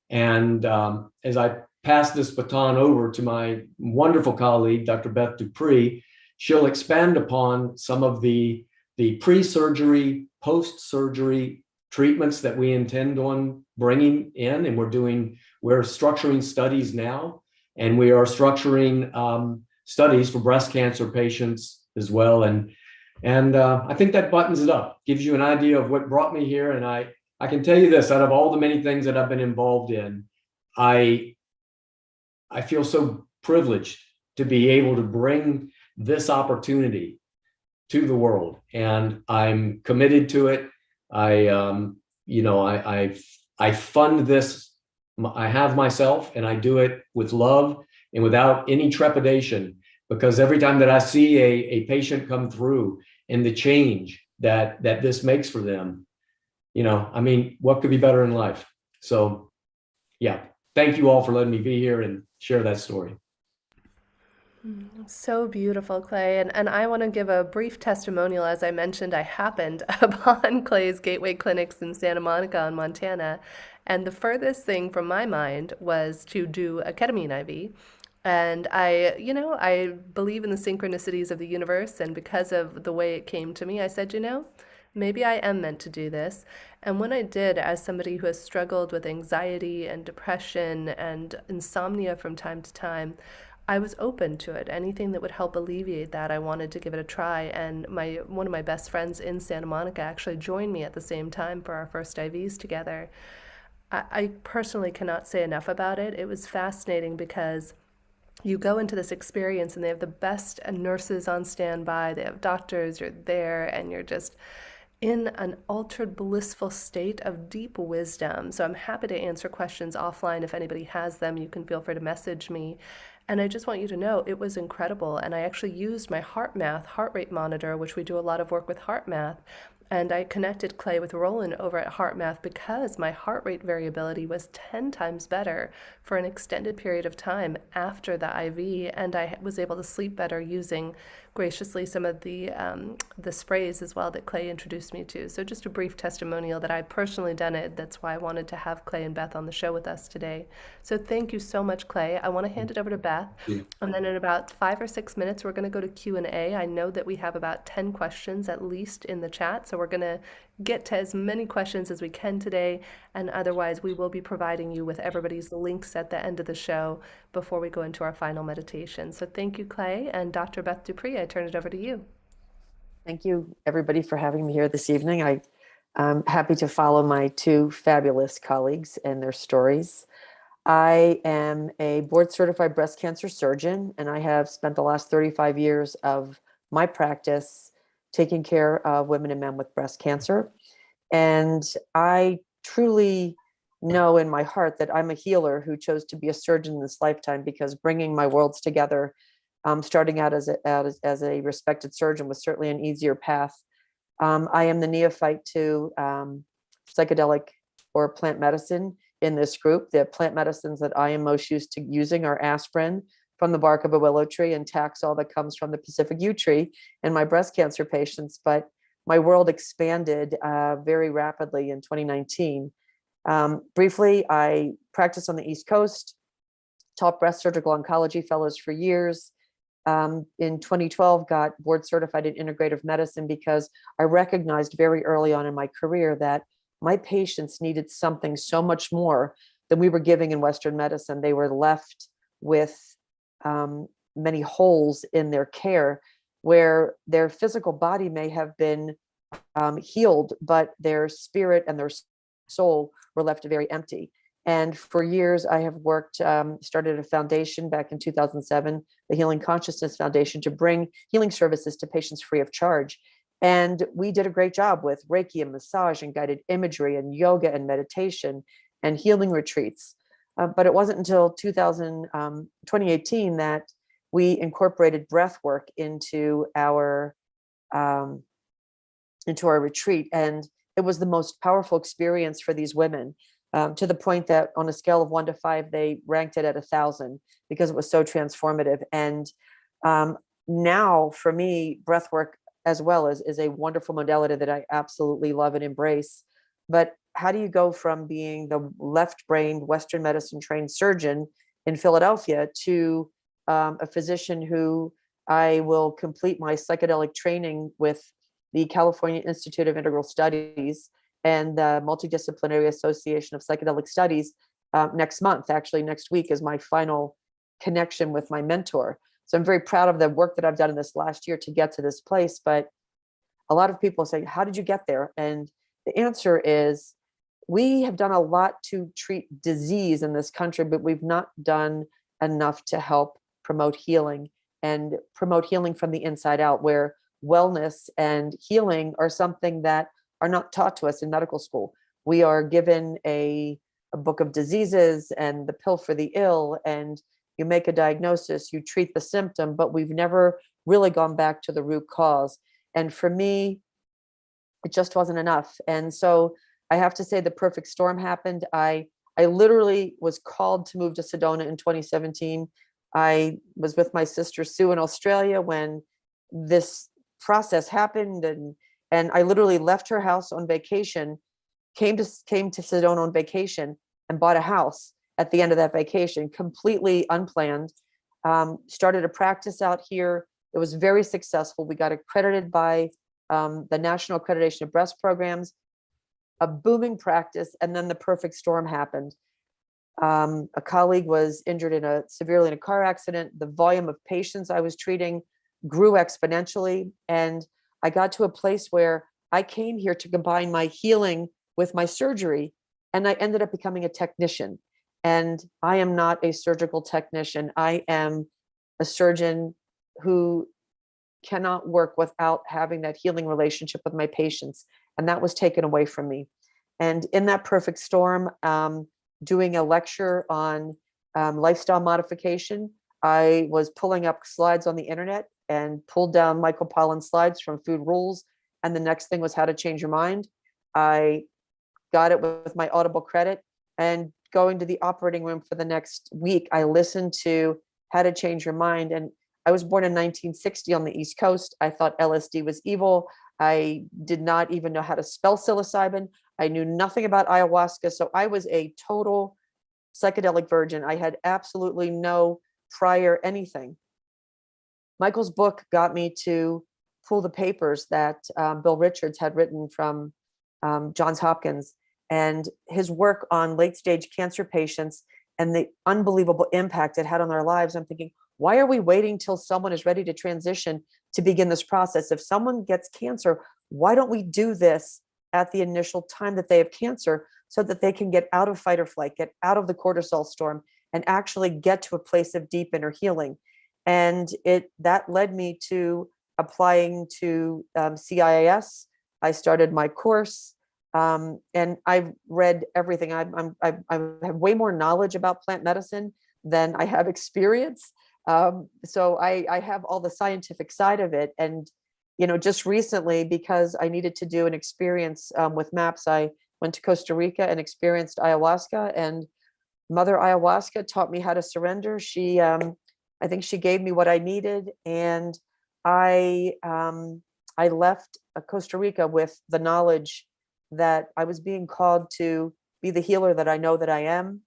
And as I pass this baton over to my wonderful colleague, Dr. Beth Dupree, she'll expand upon some of the pre-surgery, post-surgery treatments that we intend on bringing in. And we're structuring studies now, and we are structuring studies for breast cancer patients as well. And I think that buttons it up, gives you an idea of what brought me here. And I can tell you this, out of all the many things that I've been involved in, I feel so privileged to be able to bring this opportunity to the world, and I'm committed to it. I fund this. I have myself, and I do it with love and without any trepidation, because every time that I see a patient come through and the change that this makes for them, what could be better in life? So, yeah, thank you all for letting me be here and share that story. So beautiful, Clay. And I want to give a brief testimonial. As I mentioned, I happened upon Clay's Gateway Clinics in Santa Monica in Montana. And the furthest thing from my mind was to do a ketamine IV. And I believe in the synchronicities of the universe. And because of the way it came to me, I said, maybe I am meant to do this. And when I did, as somebody who has struggled with anxiety and depression and insomnia from time to time, I was open to it. Anything that would help alleviate that, I wanted to give it a try. And one of my best friends in Santa Monica actually joined me at the same time for our first IVs together. I personally cannot say enough about it. It was fascinating because you go into this experience and they have the best nurses on standby. They have doctors, you're there, and you're just in an altered blissful state of deep wisdom. So I'm happy to answer questions offline. If anybody has them, you can feel free to message me. And I just want you to know it was incredible. And I actually used my heart rate monitor, which we do a lot of work with HeartMath. And I connected Clay with Roland over at HeartMath because my heart rate variability was 10 times better for an extended period of time after the IV. And I was able to sleep better using, graciously, some of the sprays as well that Clay introduced me to. So just a brief testimonial that I personally done it. That's why I wanted to have Clay and Beth on the show with us today. So thank you so much, Clay. I want to hand it over to Beth. Yeah. And then in about 5 or 6 minutes, we're going to go to Q&A. I know that we have about 10 questions at least in the chat. So we're going to get to as many questions as we can today. And otherwise, we will be providing you with everybody's links at the end of the show before we go into our final meditation. So thank you, Clay. And Dr. Beth Dupree, I turn it over to you. Thank you, everybody, for having me here this evening. I'm happy to follow my two fabulous colleagues and their stories. I am a board certified breast cancer surgeon, and I have spent the last 35 years of my practice taking care of women and men with breast cancer. And I truly know in my heart that I'm a healer who chose to be a surgeon in this lifetime, because bringing my worlds together, starting out as a respected surgeon, was certainly an easier path. I am the neophyte to psychedelic or plant medicine in this group. The plant medicines that I am most used to using are aspirin from the bark of a willow tree and Taxol that comes from the Pacific yew tree in my breast cancer patients. But my world expanded very rapidly in 2019. Briefly, I practiced on the East Coast, taught breast surgical oncology fellows for years. In 2012, got board certified in integrative medicine because I recognized very early on in my career that my patients needed something so much more than we were giving in Western medicine. They were left with many holes in their care, where their physical body may have been healed, but their spirit and their soul were left very empty. And for years, I have worked, started a foundation back in 2007, the Healing Consciousness Foundation, to bring healing services to patients free of charge. And we did a great job with Reiki and massage and guided imagery and yoga and meditation and healing retreats. But it wasn't until 2018 that we incorporated breath work into our retreat. And it was the most powerful experience for these women, to the point that on a scale of 1 to 5, they ranked it at 1,000 because it was so transformative. And now for me, breath work as well is a wonderful modality that I absolutely love and embrace. But how do you go from being the left-brained Western medicine trained surgeon in Philadelphia to a physician who I will complete my psychedelic training with the California Institute of Integral Studies and the Multidisciplinary Association of Psychedelic Studies next month. Actually, next week is my final connection with my mentor. So I'm very proud of the work that I've done in this last year to get to this place. But a lot of people say, how did you get there? And the answer is, we have done a lot to treat disease in this country, but we've not done enough to help promote healing, and promote healing from the inside out, where wellness and healing are something that are not taught to us in medical school. We are given a book of diseases and the pill for the ill, and you make a diagnosis, you treat the symptom, but we've never really gone back to the root cause. And for me, it just wasn't enough. And so I have to say the perfect storm happened. I literally was called to move to Sedona in 2017. I was with my sister Sue in Australia when this process happened, and I literally left her house on vacation, came to Sedona on vacation, and bought a house at the end of that vacation, completely unplanned. Started a practice out here. It was very successful. We got accredited by the National Accreditation of Breast Programs, a booming practice, and then the perfect storm happened. A colleague was injured severely in a car accident. The volume of patients I was treating grew exponentially, and I got to a place where I came here to combine my healing with my surgery, and I ended up becoming a technician. And I am not a surgical technician. I am a surgeon who cannot work without having that healing relationship with my patients. And that was taken away from me. And in that perfect storm, doing a lecture on lifestyle modification, I was pulling up slides on the internet and pulled down Michael Pollan's slides from Food Rules. And the next thing was how to change your mind. I got it with my Audible credit, and going to the operating room for the next week, I listened to How to Change Your Mind. And I was born in 1960 on the East Coast. I thought LSD was evil. I did not even know how to spell psilocybin. I knew nothing about ayahuasca. So I was a total psychedelic virgin. I had absolutely no prior anything. Michael's book got me to pull the papers that Bill Richards had written from Johns Hopkins, and his work on late stage cancer patients and the unbelievable impact it had on their lives. I'm thinking, why are we waiting till someone is ready to transition to begin this process? If someone gets cancer, why don't we do this at the initial time that they have cancer, so that they can get out of fight or flight, get out of the cortisol storm, and actually get to a place of deep inner healing. And that led me to applying to CIIS. I started my course, and I've read everything. I have way more knowledge about plant medicine than I have experience. So I have all the scientific side of it. And, just recently, because I needed to do an experience with MAPS, I went to Costa Rica and experienced ayahuasca, and Mother Ayahuasca taught me how to surrender. I think she gave me what I needed. And I left Costa Rica with the knowledge that I was being called to be the healer that I know that I am.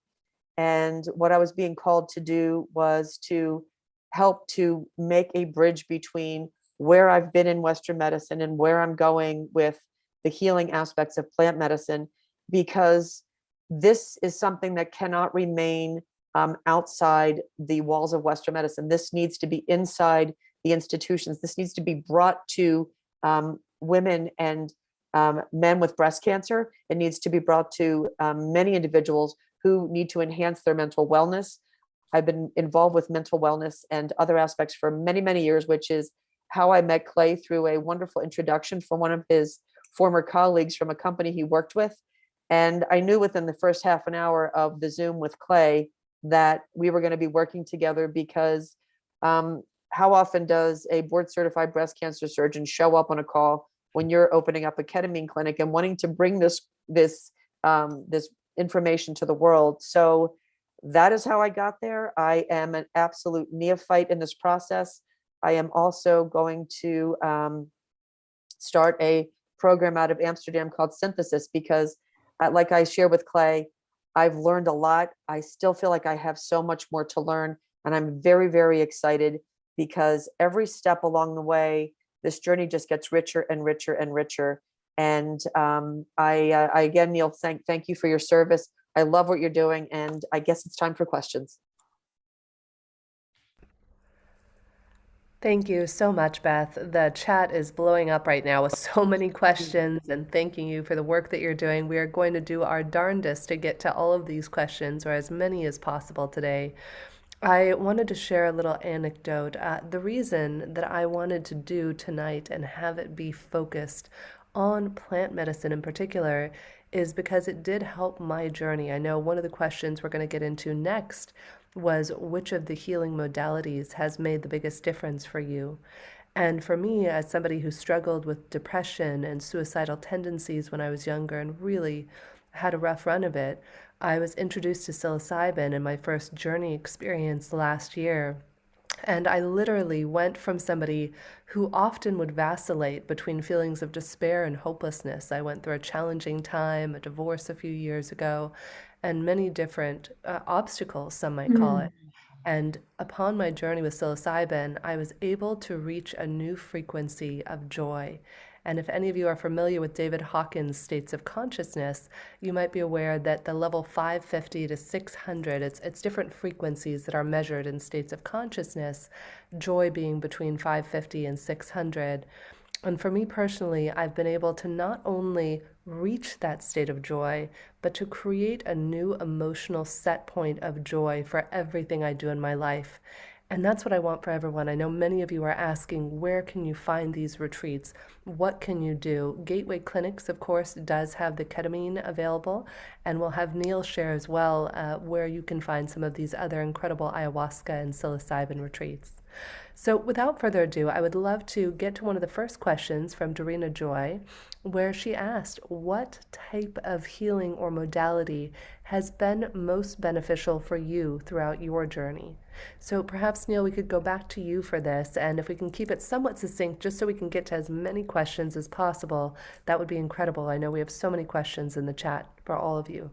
And what I was being called to do was to help to make a bridge between where I've been in Western medicine and where I'm going with the healing aspects of plant medicine, because this is something that cannot remain outside the walls of Western medicine. This needs to be inside the institutions. This needs to be brought to women and men with breast cancer. It needs to be brought to many individuals who need to enhance their mental wellness. I've been involved with mental wellness and other aspects for many, many years, which is how I met Clay through a wonderful introduction from one of his former colleagues from a company he worked with. And I knew within the first half an hour of the Zoom with Clay that we were going to be working together, because how often does a board certified breast cancer surgeon show up on a call when you're opening up a ketamine clinic and wanting to bring this information to the world? So that is how I got there. I am an absolute neophyte in this process. I am also going to start a program out of Amsterdam called Synthesis, because like I share with Clay, I've learned a lot. I still feel like I have so much more to learn. And I'm very, very excited, because every step along the way, this journey just gets richer and richer and richer. And I again, Neil, thank you for your service. I love what you're doing. And I guess it's time for questions. Thank you so much, Beth. The chat is blowing up right now with so many questions, and thanking you for the work that you're doing. We are going to do our darndest to get to all of these questions, or as many as possible today. I wanted to share a little anecdote. The reason that I wanted to do tonight and have it be focused on plant medicine in particular is because it did help my journey. I know one of the questions we're going to get into next was which of the healing modalities has made the biggest difference for you. And for me, as somebody who struggled with depression and suicidal tendencies when I was younger and really had a rough run of it, I was introduced to psilocybin in my first journey experience last year. And I literally went from somebody who often would vacillate between feelings of despair and hopelessness. I went through a challenging time, a divorce a few years ago, and many different obstacles, some might call it. And upon my journey with psilocybin, I was able to reach a new frequency of joy. And if any of you are familiar with David Hawkins' states of consciousness, you might be aware that the level 550 to 600, it's different frequencies that are measured in states of consciousness, joy being between 550 and 600. And for me personally, I've been able to not only reach that state of joy, but to create a new emotional set point of joy for everything I do in my life. And that's what I want for everyone. I know many of you are asking, where can you find these retreats? What can you do? Gateway Clinics, of course, does have the ketamine available, and we'll have Neil share as well where you can find some of these other incredible ayahuasca and psilocybin retreats. So without further ado, I would love to get to one of the first questions from Dorina Joy, where she asked, what type of healing or modality has been most beneficial for you throughout your journey? So perhaps, Neil, we could go back to you for this, and if we can keep it somewhat succinct, just so we can get to as many questions as possible, that would be incredible. I know we have so many questions in the chat for all of you.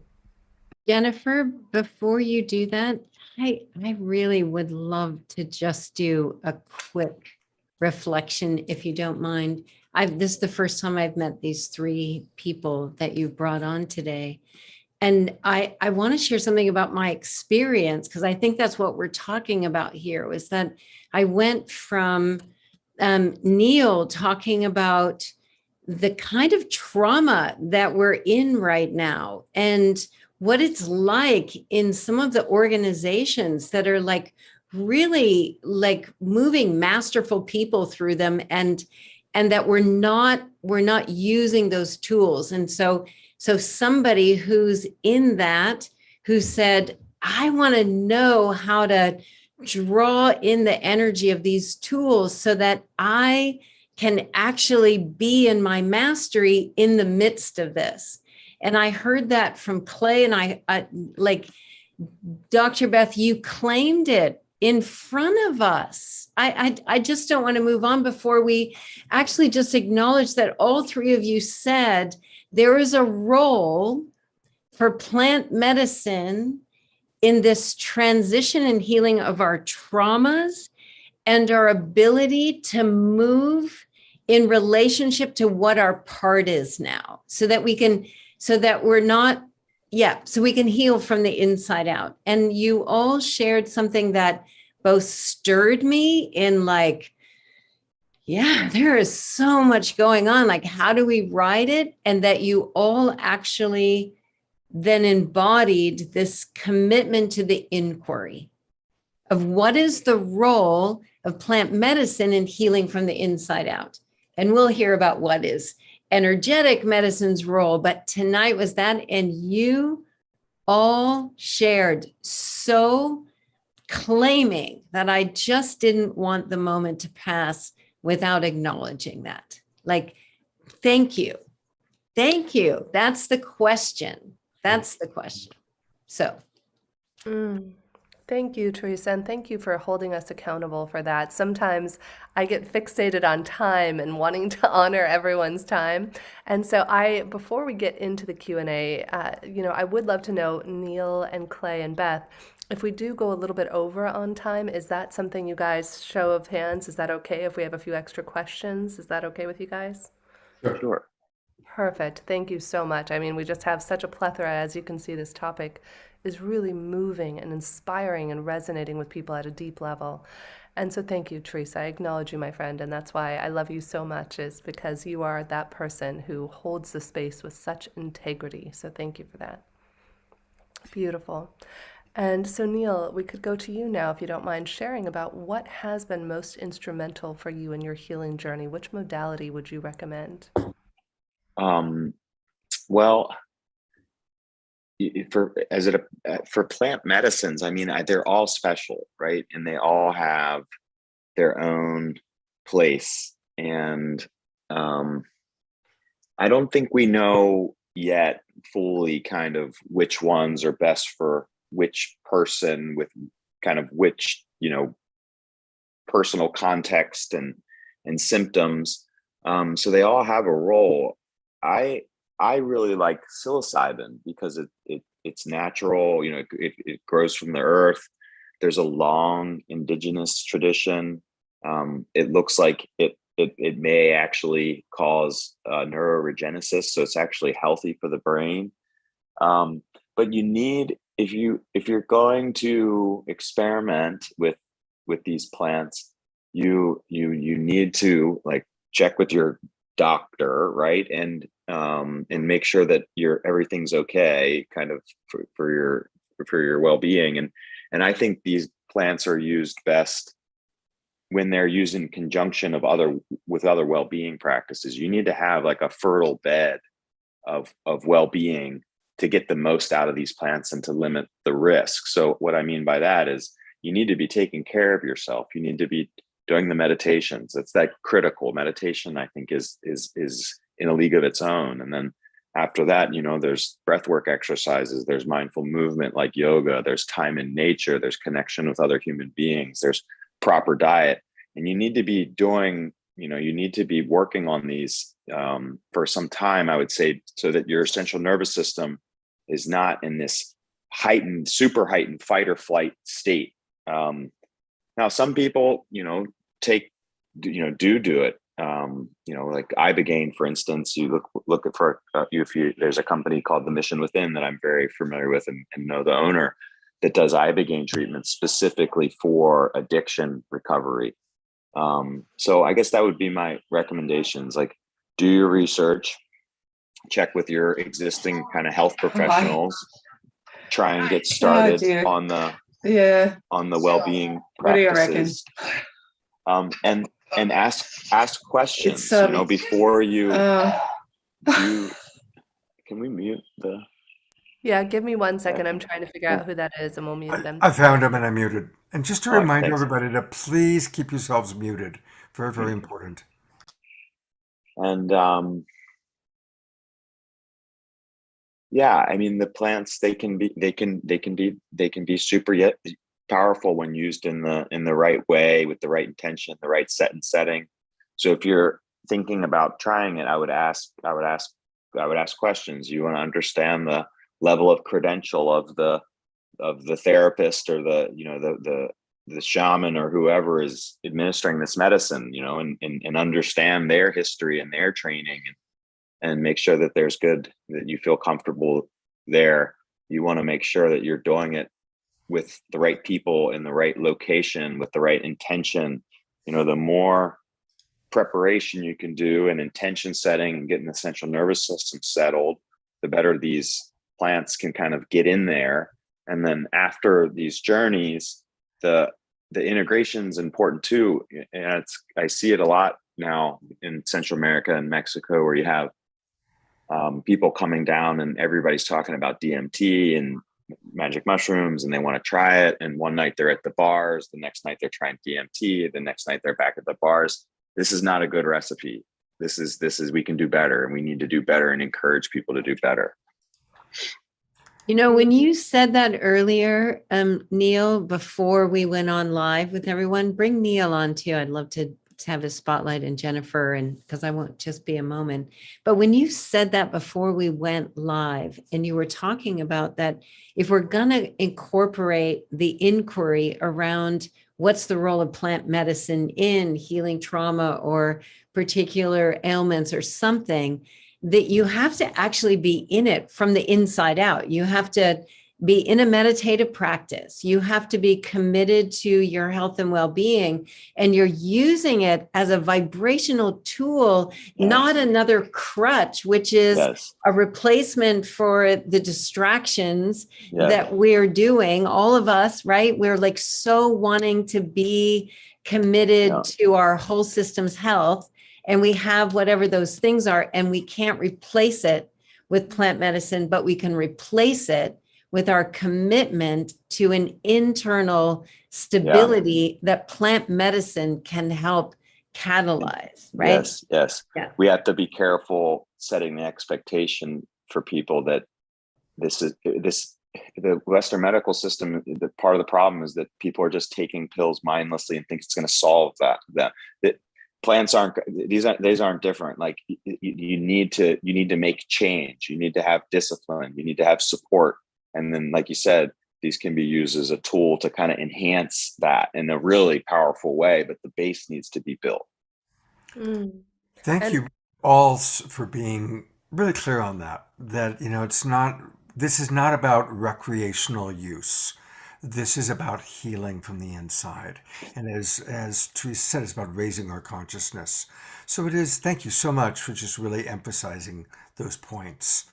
Jennifer, before you do that, I really would love to just do a quick reflection, if you don't mind. This is the first time I've met these three people that you brought on today. And I want to share something about my experience, because I think that's what we're talking about here, was that I went from Neil talking about the kind of trauma that we're in right now and what it's like in some of the organizations that are like really like moving masterful people through them, and that we're not using those tools. And so somebody who's in that, who said, I want to know how to draw in the energy of these tools so that I can actually be in my mastery in the midst of this. And I heard that from Clay, and I like, Dr. Beth, you claimed it in front of us. I just don't want to move on before we actually just acknowledge that all three of you said there is a role for plant medicine in this transition and healing of our traumas and our ability to move in relationship to what our part is now, so that we can, so that we're not, so we can heal from the inside out. And you all shared something that both stirred me in like, there is so much going on. Like, how do we ride it? And that you all actually then embodied this commitment to the inquiry of what is the role of plant medicine in healing from the inside out. And we'll hear about what is energetic medicine's role. But tonight was that, and you all shared so claiming that I just didn't want the moment to pass without acknowledging that. Like, thank you. Thank you. That's the question. That's the question. So. Thank you, Teresa, and thank you for holding us accountable for that. Sometimes I get fixated on time and wanting to honor everyone's time. And so before we get into the Q&A, I would love to know, Neil and Clay and Beth, if we do go a little bit over on time, is that something you guys, show of hands, is that okay if we have a few extra questions? Is that okay with you guys? Sure. Perfect. Thank you so much. I mean, we just have such a plethora. As you can see, this topic is really moving and inspiring and resonating with people at a deep level. And so thank you, Teresa. I acknowledge you, my friend. And that's why I love you so much, is because you are that person who holds the space with such integrity. So thank you for that. Beautiful. And so, Neil, we could go to you now, if you don't mind sharing about what has been most instrumental for you in your healing journey. Which modality would you recommend? Well, for plant medicines, I mean, they're all special, right? And they all have their own place. And I don't think we know yet fully kind of which ones are best for which person with kind of which, personal context and symptoms. So they all have a role. I really like psilocybin because it's natural, it grows from the earth. There's a long indigenous tradition. It looks like it may actually cause neuroregenesis, so it's actually healthy for the brain. But you need, if you're going to experiment with these plants, you need to like check with your doctor, right? And make sure that everything's okay, kind of for your well-being. And I think these plants are used best when they're used in conjunction with other well-being practices. You need to have like a fertile bed of well-being to get the most out of these plants and to limit the risk. So what I mean by that is you need to be taking care of yourself. You need to be doing the meditations. It's that critical. Meditation, I think, is in a league of its own. And then after that, there's breathwork exercises, there's mindful movement like yoga, there's time in nature, there's connection with other human beings, there's proper diet. And you need to be doing, you need to be working on these for some time, I would say, so that your central nervous system is not in this super heightened fight or flight state. Now, some people, do it. Like Ibogaine, for instance. You look for there's a company called The Mission Within that I'm very familiar with and know the owner, that does Ibogaine treatments specifically for addiction recovery. So I guess that would be my recommendations. Like, do your research, check with your existing kind of health professionals, try and get started on the well-being practices. And ask questions, before you do. Can we mute the? Yeah, give me 1 second. I'm trying to figure out who that is, and we'll mute them. I found him and I muted. And just to All right, remind thanks. everybody to please keep yourselves muted. Very, very important. And I mean, the plants, they can be super yet powerful when used in the right way, with the right intention, the right setting. So if you're thinking about trying it, I would ask questions. You want to understand the level of credential of the therapist, or the shaman, or whoever is administering this medicine, and understand their history and their training, and make sure that that you feel comfortable there. You want to make sure that you're doing it with the right people in the right location with the right intention. The more preparation you can do and intention setting and getting the central nervous system settled, the better these plants can kind of get in there. And then after these journeys, the integration is important too. And I see it a lot now in Central America and Mexico, where you have people coming down and everybody's talking about DMT and magic mushrooms, and they want to try it. And one night they're at the bars, the next night they're trying DMT, the next night they're back at the bars. This is not a good recipe. This is we can do better, and we need to do better and encourage people to do better. When you said that earlier, Neil, before we went on live with everyone, bring Neil on too. I'd love to have a spotlight, and Jennifer, and because I won't just be a moment. But when you said that before we went live, and you were talking about that, if we're going to incorporate the inquiry around what's the role of plant medicine in healing trauma or particular ailments or something, that you have to actually be in it from the inside out. You have to be in a meditative practice. You have to be committed to your health and well-being, and you're using it as a vibrational tool, not another crutch, which is a replacement for the distractions that we're doing. All of us, right? We're like so wanting to be committed to our whole system's health, and we have whatever those things are, and we can't replace it with plant medicine, but we can replace it with our commitment to an internal stability that plant medicine can help catalyze, right? Yes. Yeah. We have to be careful setting the expectation for people that the Western medical system, the part of the problem is that people are just taking pills mindlessly and think it's going to solve that plants these aren't different. Like you need to make change. You need to have discipline. You need to have support. And then, like you said, these can be used as a tool to kind of enhance that in a really powerful way, but the base needs to be built. Thank you all for being really clear on that, this is not about recreational use. This is about healing from the inside. And as Teresa said, it's about raising our consciousness. So it is, thank you so much for just really emphasizing those points.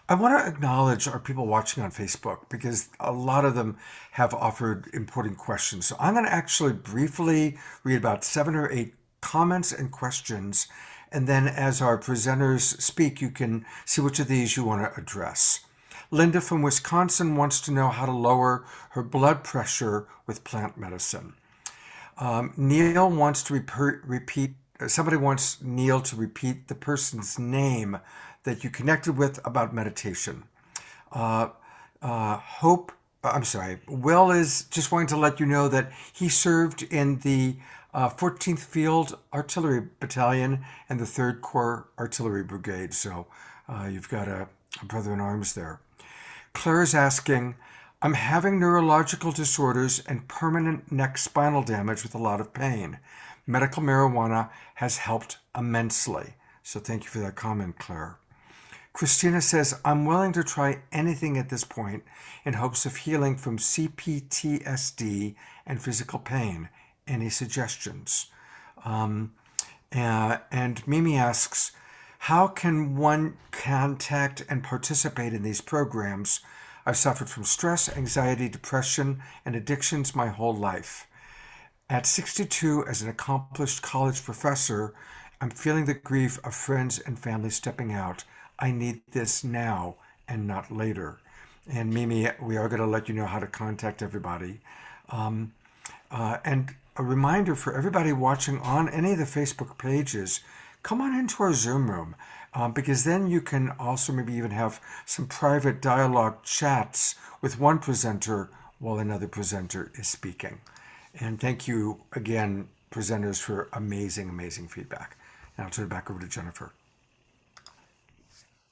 I want to acknowledge our people watching on Facebook, because a lot of them have offered important questions. So I'm going to actually briefly read about 7 or 8 comments and questions. And then as our presenters speak, you can see which of these you want to address. Linda from Wisconsin wants to know how to lower her blood pressure with plant medicine. Neil wants to somebody wants Neil to repeat the person's name that you connected with about meditation. Will is just wanting to let you know that he served in the 14th Field Artillery Battalion and the 3rd Corps Artillery Brigade. So you've got a brother in arms there. Claire's asking, I'm having neurological disorders and permanent neck spinal damage with a lot of pain. Medical marijuana has helped immensely. So thank you for that comment, Claire. Christina says, I'm willing to try anything at this point in hopes of healing from CPTSD and physical pain. Any suggestions? And Mimi asks, How can one contact and participate in these programs? I've suffered from stress, anxiety, depression, and addictions my whole life. At 62, as an accomplished college professor, I'm feeling the grief of friends and family stepping out. I need this now and not later. And Mimi, we are going to let you know how to contact everybody. And a reminder for everybody watching on any of the Facebook pages, come on into our Zoom room, because then you can also maybe even have some private dialogue chats with one presenter while another presenter is speaking. And thank you again, presenters, for amazing, amazing feedback. Now I'll turn it back over to Jennifer.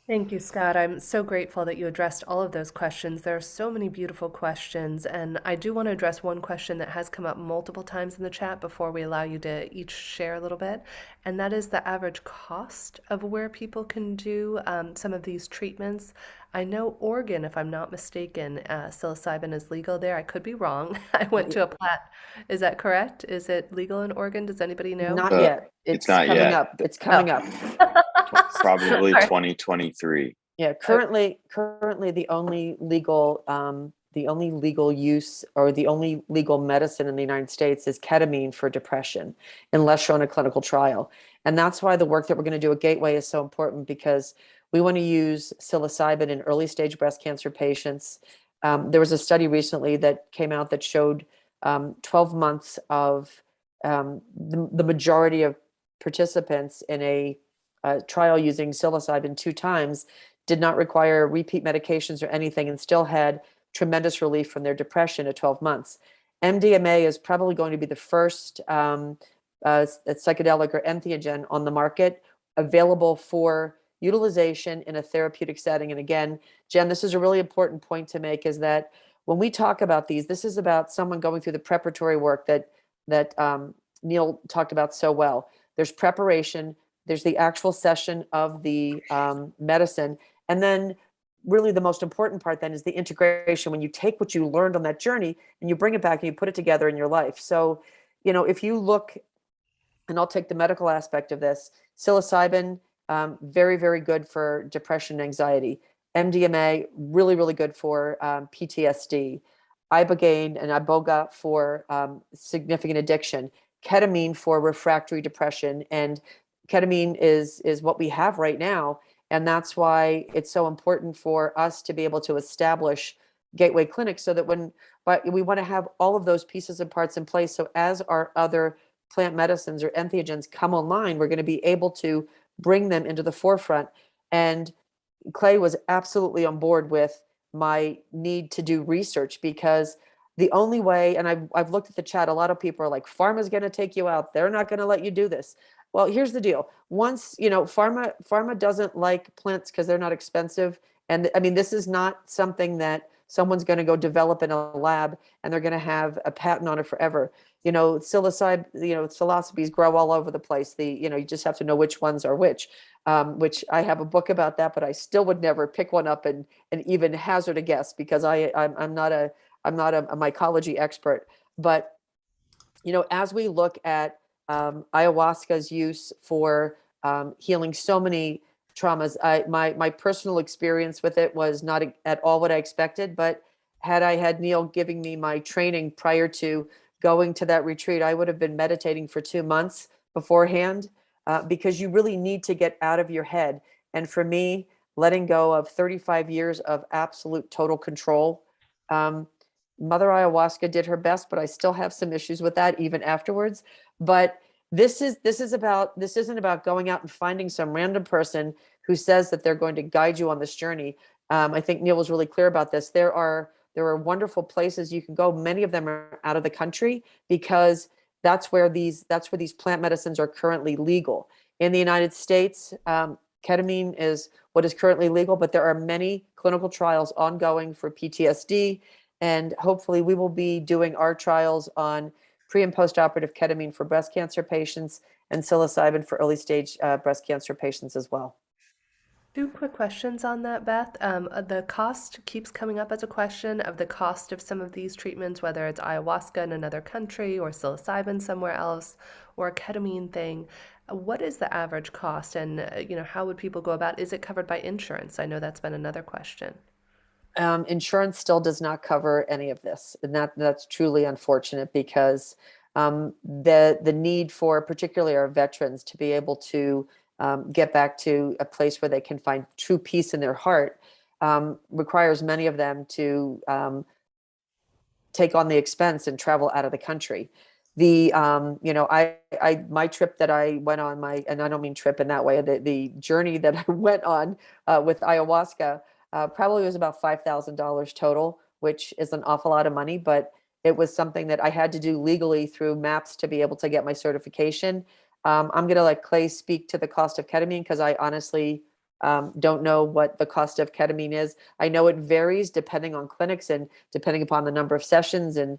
Thank you, Scott. I'm so grateful that you addressed all of those questions. There are so many beautiful questions, and I do want to address one question that has come up multiple times in the chat before we allow you to each share a little bit, and that is the average cost of where people can do some of these treatments. I know Oregon, if I'm not mistaken, psilocybin is legal there. I could be wrong. I went to a plat. Is that correct? Is it legal in Oregon? Does anybody know? Not Uh, yet. it's It's not coming yet. up. It's coming up. Probably All right. 2023. Yeah, currently the only legal use or the only legal medicine in the United States is ketamine for depression, unless you're on a clinical trial. And that's why the work that we're going to do at Gateway is so important, because we want to use psilocybin in early stage breast cancer patients. There was a study recently that came out that showed 12 months of the majority of participants in a trial using psilocybin 2 times did not require repeat medications or anything and still had tremendous relief from their depression at 12 months. MDMA is probably going to be the first psychedelic or entheogen on the market available for utilization in a therapeutic setting. And again, Jen, this is a really important point to make, is that when we talk about these, this is about someone going through the preparatory work that Neil talked about so well. There's preparation, there's the actual session of the medicine, and then really the most important part then is the integration, when you take what you learned on that journey and you bring it back and you put it together in your life. So, if you look, and I'll take the medical aspect of this, psilocybin, very, very good for depression and anxiety. MDMA, really, really good for PTSD. Ibogaine and iboga for significant addiction. Ketamine for refractory depression. And ketamine is what we have right now. And that's why it's so important for us to be able to establish Gateway clinics, so that but we want to have all of those pieces and parts in place. So as our other plant medicines or entheogens come online, we're going to be able to bring them into the forefront. And Clay was absolutely on board with my need to do research, because the only way, and I've looked at the chat, a lot of people are like, pharma's going to take you out. They're not going to let you do this. Well, here's the deal. Once, pharma doesn't like plants because they're not expensive. And I mean, this is not something that someone's going to go develop in a lab and they're going to have a patent on it forever. Psilocybes grow all over the place. You just have to know which ones are which I have a book about that, but I still would never pick one up and even hazard a guess, because I'm not a mycology expert. But, as we look at ayahuasca's use for healing so many traumas, my personal experience with it was not at all what I expected. But had I had Neil giving me my training prior to going to that retreat, I would have been meditating for 2 months beforehand, because you really need to get out of your head. And for me, letting go of 35 years of absolute total control, Mother Ayahuasca did her best, but I still have some issues with that even afterwards. But this isn't about going out and finding some random person who says that they're going to guide you on this journey. I think Neil was really clear about this. There are wonderful places you can go. Many of them are out of the country, because that's where these plant medicines are currently legal. In the United States, ketamine is what is currently legal, but there are many clinical trials ongoing for PTSD. And hopefully we will be doing our trials on pre and post-operative ketamine for breast cancer patients and psilocybin for early stage breast cancer patients as well. 2 quick questions on that, Beth. The cost keeps coming up as a question of the cost of some of these treatments, whether it's ayahuasca in another country or psilocybin somewhere else or a ketamine thing. What is the average cost, and how would people go about? Is it covered by insurance? I know that's been another question. Insurance still does not cover any of this, and that's truly unfortunate because the need for particularly our veterans to be able to get back to a place where they can find true peace in their heart requires many of them to take on the expense and travel out of the country. My trip that I went on, and I don't mean trip in that way, the journey that I went on with ayahuasca probably was about $5,000 total, which is an awful lot of money, but it was something that I had to do legally through MAPS to be able to get my certification. I'm going to let Clay speak to the cost of ketamine because I honestly don't know what the cost of ketamine is. I know it varies depending on clinics and depending upon the number of sessions. And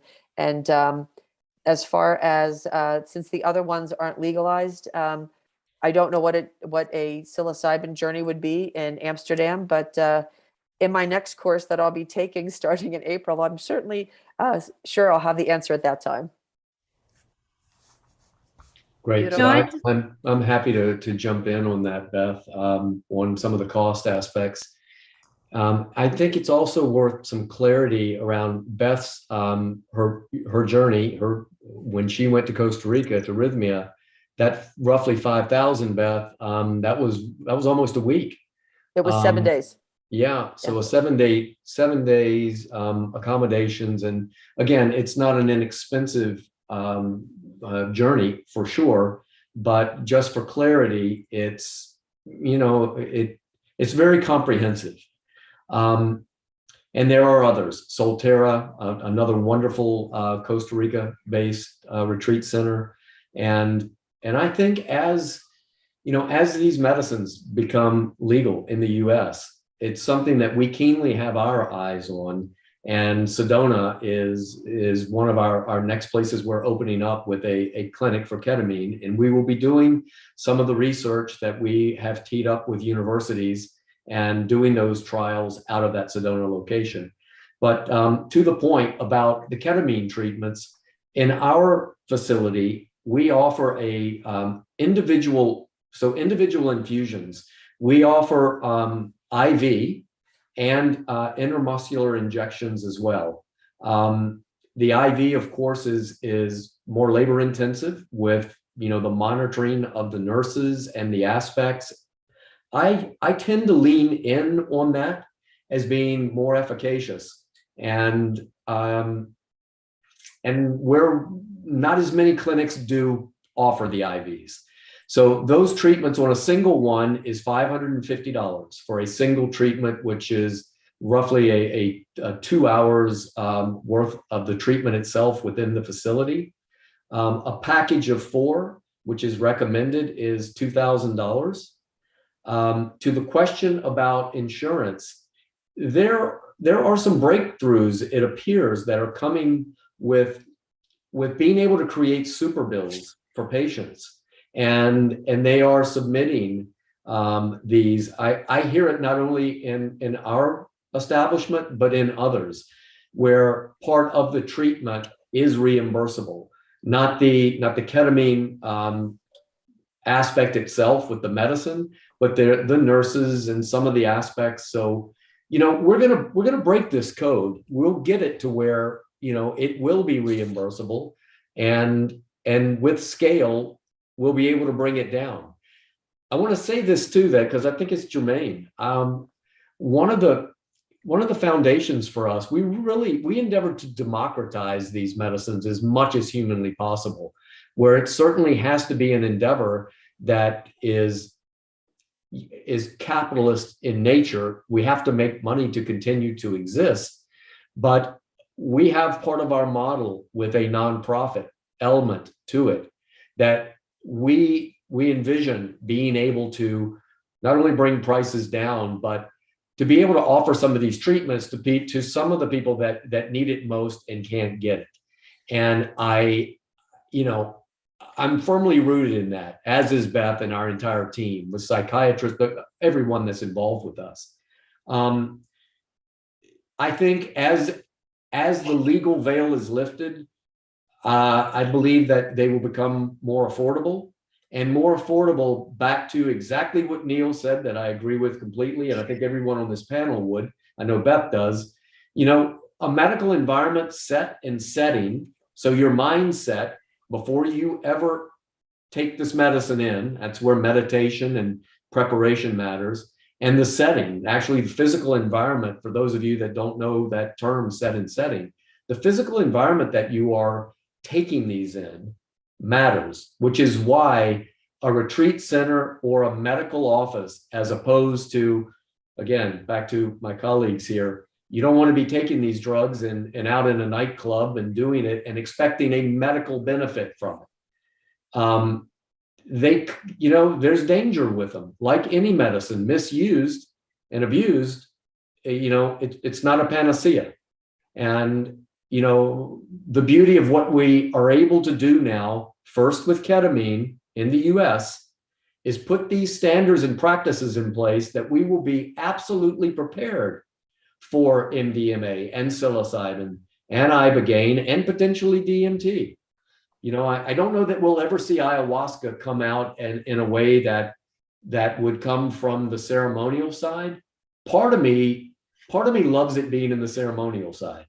as far as since the other ones aren't legalized, I don't know what a psilocybin journey would be in Amsterdam, but in my next course that I'll be taking starting in April, I'm certainly sure I'll have the answer at that time. Great. So Beautiful. I'm happy to jump in on that, Beth, on some of the cost aspects. I think it's also worth some clarity around Beth's her journey. When she went to Costa Rica to Rhythmia, that roughly 5,000, Beth. That was almost a week. It was 7 days. Yeah. So a 7 days accommodations, and again, it's not an inexpensive journey for sure, but just for clarity, it's it's very comprehensive. And there are others. Solterra, another wonderful Costa Rica-based retreat center, and I think as these medicines become legal in the U.S., it's something that we keenly have our eyes on. And Sedona is one of our next places we're opening up with a clinic for ketamine, and we will be doing some of the research that we have teed up with universities and doing those trials out of that Sedona location. But to the point about the ketamine treatments, in our facility, we offer individual infusions. We offer IV and intramuscular injections as well. The IV, of course, is more labor intensive with the monitoring of the nurses and the aspects. I tend to lean in on that as being more efficacious, and where not as many clinics do offer the IVs. So those treatments on a single one is $550 for a single treatment, which is roughly a 2 hours worth of the treatment itself within the facility. A package of 4, which is recommended, is $2,000. To the question about insurance, there are some breakthroughs, it appears, that are coming with being able to create super bills for patients, and they are submitting these. I hear it not only in our establishment but in others, where part of the treatment is reimbursable, not the ketamine aspect itself with the medicine, but the nurses and some of the aspects. So we're gonna break this code. We'll get it to where it will be reimbursable, and with scale we'll be able to bring it down. I want to say this too, that because I think it's germane. One of the foundations for us, we endeavor to democratize these medicines as much as humanly possible, where it certainly has to be an endeavor that is capitalist in nature. We have to make money to continue to exist, but we have part of our model with a nonprofit element to it that we envision being able to not only bring prices down, but to be able to offer some of these treatments to some of the people that need it most and can't get it. And I'm firmly rooted in that, as is Beth and our entire team, with psychiatrists, but everyone that's involved with us. I think as the legal veil is lifted, I believe that they will become more affordable, and more affordable, back to exactly what Neil said that I agree with completely, and I think everyone on this panel would. I know Beth does. You know, a medical environment set and setting, so your mindset before you ever take this medicine in, that's where meditation and preparation matters, and the setting, actually the physical environment, for those of you that don't know that term, set and setting, the physical environment that you are taking these in matters, which is why a retreat center or a medical office, as opposed to, again, back to my colleagues here, you don't want to be taking these drugs and out in a nightclub and doing it and expecting a medical benefit from it. There's danger with them, like any medicine, misused and abused, it's not a panacea. And, the beauty of what we are able to do now, first with ketamine in the US, is put these standards and practices in place that we will be absolutely prepared for MDMA and psilocybin and ibogaine and potentially DMT. I don't know that we'll ever see ayahuasca come out and in a way that would come from the ceremonial side. Part of me loves it being in the ceremonial side.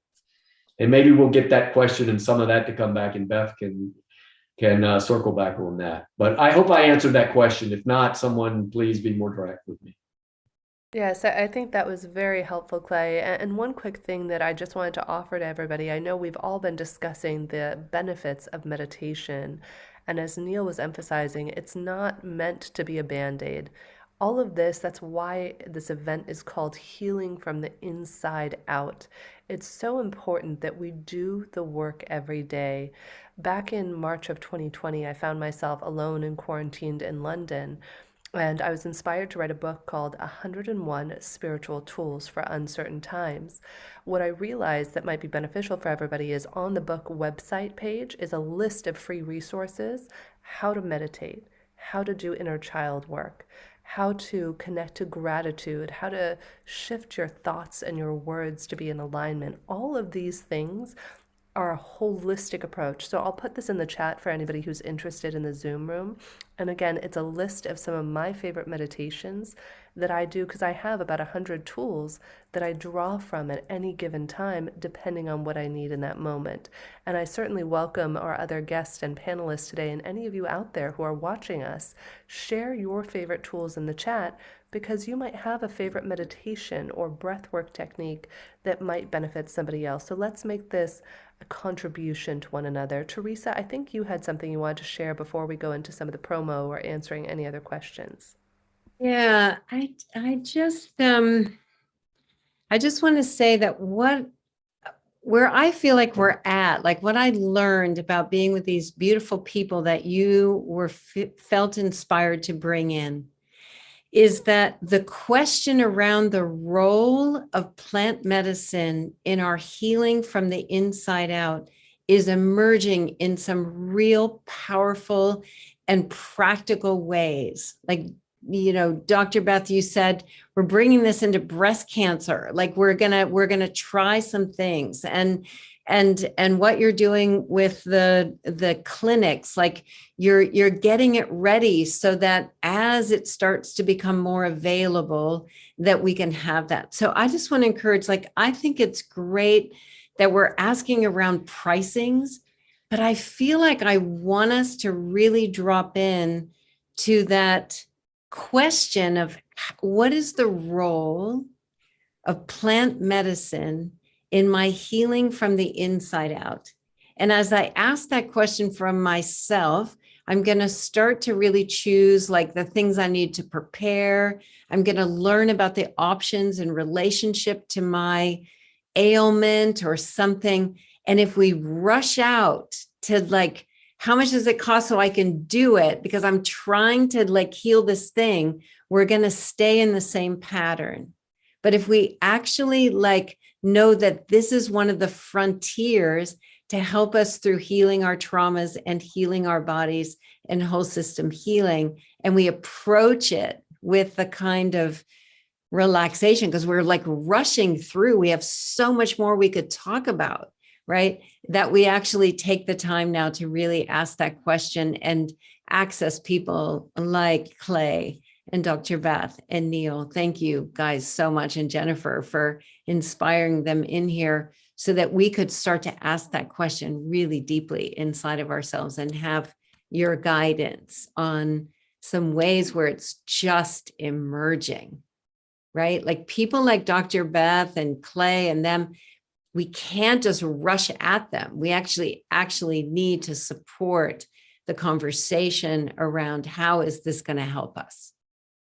And maybe we'll get that question and some of that to come back, and Beth can circle back on that. But I hope I answered that question. If not, someone please be more direct with me. Yes, I think that was very helpful, Clay. And one quick thing that I just wanted to offer to everybody, I know we've all been discussing the benefits of meditation. And as Neil was emphasizing, it's not meant to be a Band-Aid. All of this, that's why this event is called Healing from the Inside Out. It's so important that we do the work every day. Back in March of 2020, I found myself alone and quarantined in London. And I was inspired to write a book called 101 Spiritual Tools for Uncertain Times. What I realized that might be beneficial for everybody is on the book website page is a list of free resources, how to meditate, how to do inner child work, how to connect to gratitude, how to shift your thoughts and your words to be in alignment. All of these things are a holistic approach. So I'll put this in the chat for anybody who's interested in the Zoom room. And again, it's a list of some of my favorite meditations that I do, because I have about 100 tools that I draw from at any given time, depending on what I need in that moment. And I certainly welcome our other guests and panelists today, and any of you out there who are watching us, share your favorite tools in the chat, because you might have a favorite meditation or breathwork technique that might benefit somebody else. So let's make this a contribution to one another. Teresa, I think you had something you wanted to share before we go into some of the promo or answering any other questions. Yeah, I just want to say that where I feel like we're at, like what I learned about being with these beautiful people that you were felt inspired to bring in, is that the question around the role of plant medicine in our healing from the inside out is emerging in some real powerful and practical ways. Like, Dr. Beth, you said we're bringing this into breast cancer. Like we're gonna try some things, and what you're doing with the clinics, like you're getting it ready so that as it starts to become more available, that we can have that. So I just want to encourage, like, I think it's great that we're asking around pricings, but I feel like I want us to really drop in to that question of what is the role of plant medicine in my healing from the inside out? And as I ask that question from myself, I'm going to start to really choose like the things I need to prepare. I'm going to learn about the options in relationship to my ailment or something. And if we rush out to like, how much does it cost so I can do it? Because I'm trying to like heal this thing, we're going to stay in the same pattern. But if we actually like know that this is one of the frontiers to help us through healing our traumas and healing our bodies and whole system healing, and we approach it with the kind of relaxation, because we're like rushing through, we have so much more we could talk about. right? That we actually take the time now to really ask that question and access people like Clay and Dr. Beth and Neil. Thank you guys so much, and Jennifer, for inspiring them in here so that we could start to ask that question really deeply inside of ourselves and have your guidance on some ways where it's just emerging, right? Like people like Dr. Beth and Clay and them, we can't just rush at them. We actually need to support the conversation around how is this going to help us?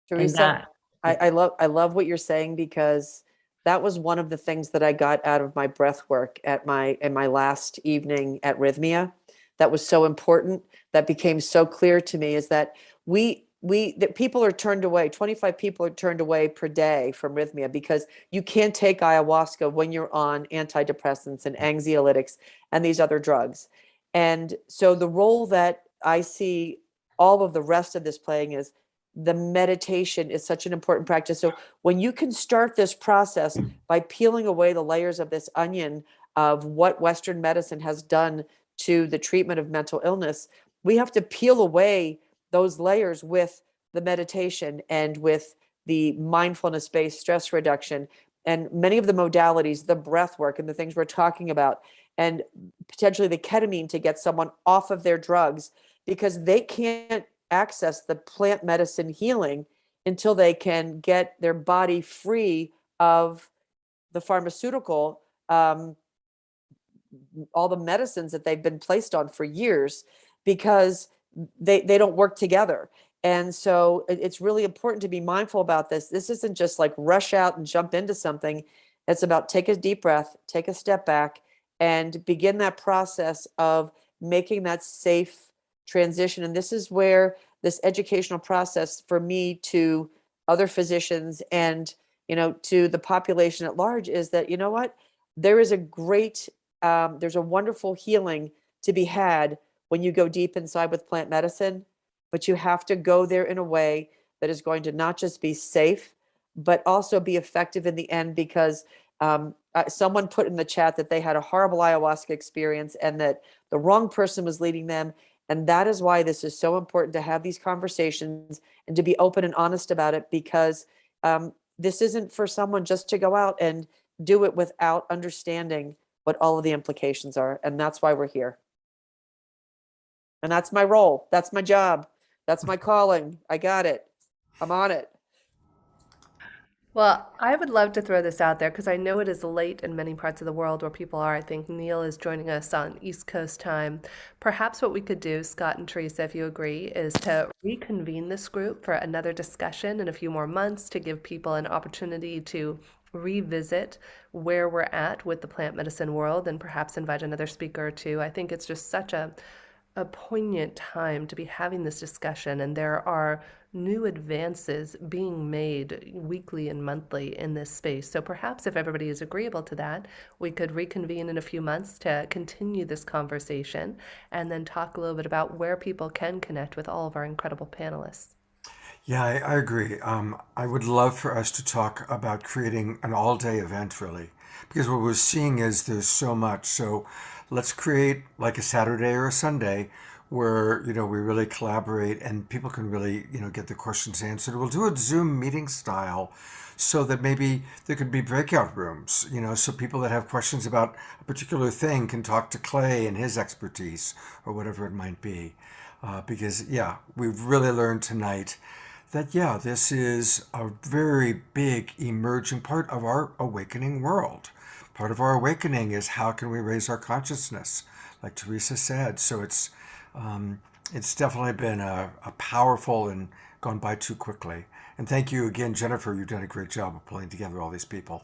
Teresa, I love what you're saying, because that was one of the things that I got out of my breath work in my last evening at Rhythmia. That was so important. That became so clear to me, is that that people are turned away. 25 people are turned away per day from Rhythmia because you can't take ayahuasca when you're on antidepressants and anxiolytics and these other drugs. And so the role that I see all of the rest of this playing is the meditation is such an important practice. So when you can start this process by peeling away the layers of this onion of what Western medicine has done to the treatment of mental illness, we have to peel away those layers with the meditation and with the mindfulness-based stress reduction and many of the modalities, the breath work and the things we're talking about, and potentially the ketamine to get someone off of their drugs, because they can't access the plant medicine healing until they can get their body free of the pharmaceutical, all the medicines that they've been placed on for years, because they don't work together. And so it's really important to be mindful about this. This isn't just like rush out and jump into something. It's about take a deep breath, take a step back, and begin that process of making that safe transition. And this is where this educational process for me to other physicians and, to the population at large is that, you know what, there is a great, there's a wonderful healing to be had when you go deep inside with plant medicine, but you have to go there in a way that is going to not just be safe, but also be effective in the end, because someone put in the chat that they had a horrible ayahuasca experience and that the wrong person was leading them. And that is why this is so important to have these conversations and to be open and honest about it, because this isn't for someone just to go out and do it without understanding what all of the implications are. And that's why we're here. And that's my role. That's my job. That's my calling. I got it. I'm on it. Well, I would love to throw this out there because I know it is late in many parts of the world where people are. I think Neil is joining us on East Coast time. Perhaps what we could do, Scott and Teresa, if you agree, is to reconvene this group for another discussion in a few more months to give people an opportunity to revisit where we're at with the plant medicine world and perhaps invite another speaker or two. I think it's just such a poignant time to be having this discussion, and there are new advances being made weekly and monthly in this space. So perhaps if everybody is agreeable to that, we could reconvene in a few months to continue this conversation and then talk a little bit about where people can connect with all of our incredible panelists. Yeah, I agree. I would love for us to talk about creating an all-day event, really, because what we're seeing is there's so much. So let's create like a Saturday or a Sunday where, we really collaborate and people can really, get the questions answered. We'll do a Zoom meeting style so that maybe there could be breakout rooms, so people that have questions about a particular thing can talk to Clay and his expertise or whatever it might be. Because, we've really learned tonight that, this is a very big emerging part of our awakening world. Part of our awakening is how can we raise our consciousness, like Teresa said. So it's definitely been a powerful and gone by too quickly. And thank you again, Jennifer. You've done a great job of pulling together all these people.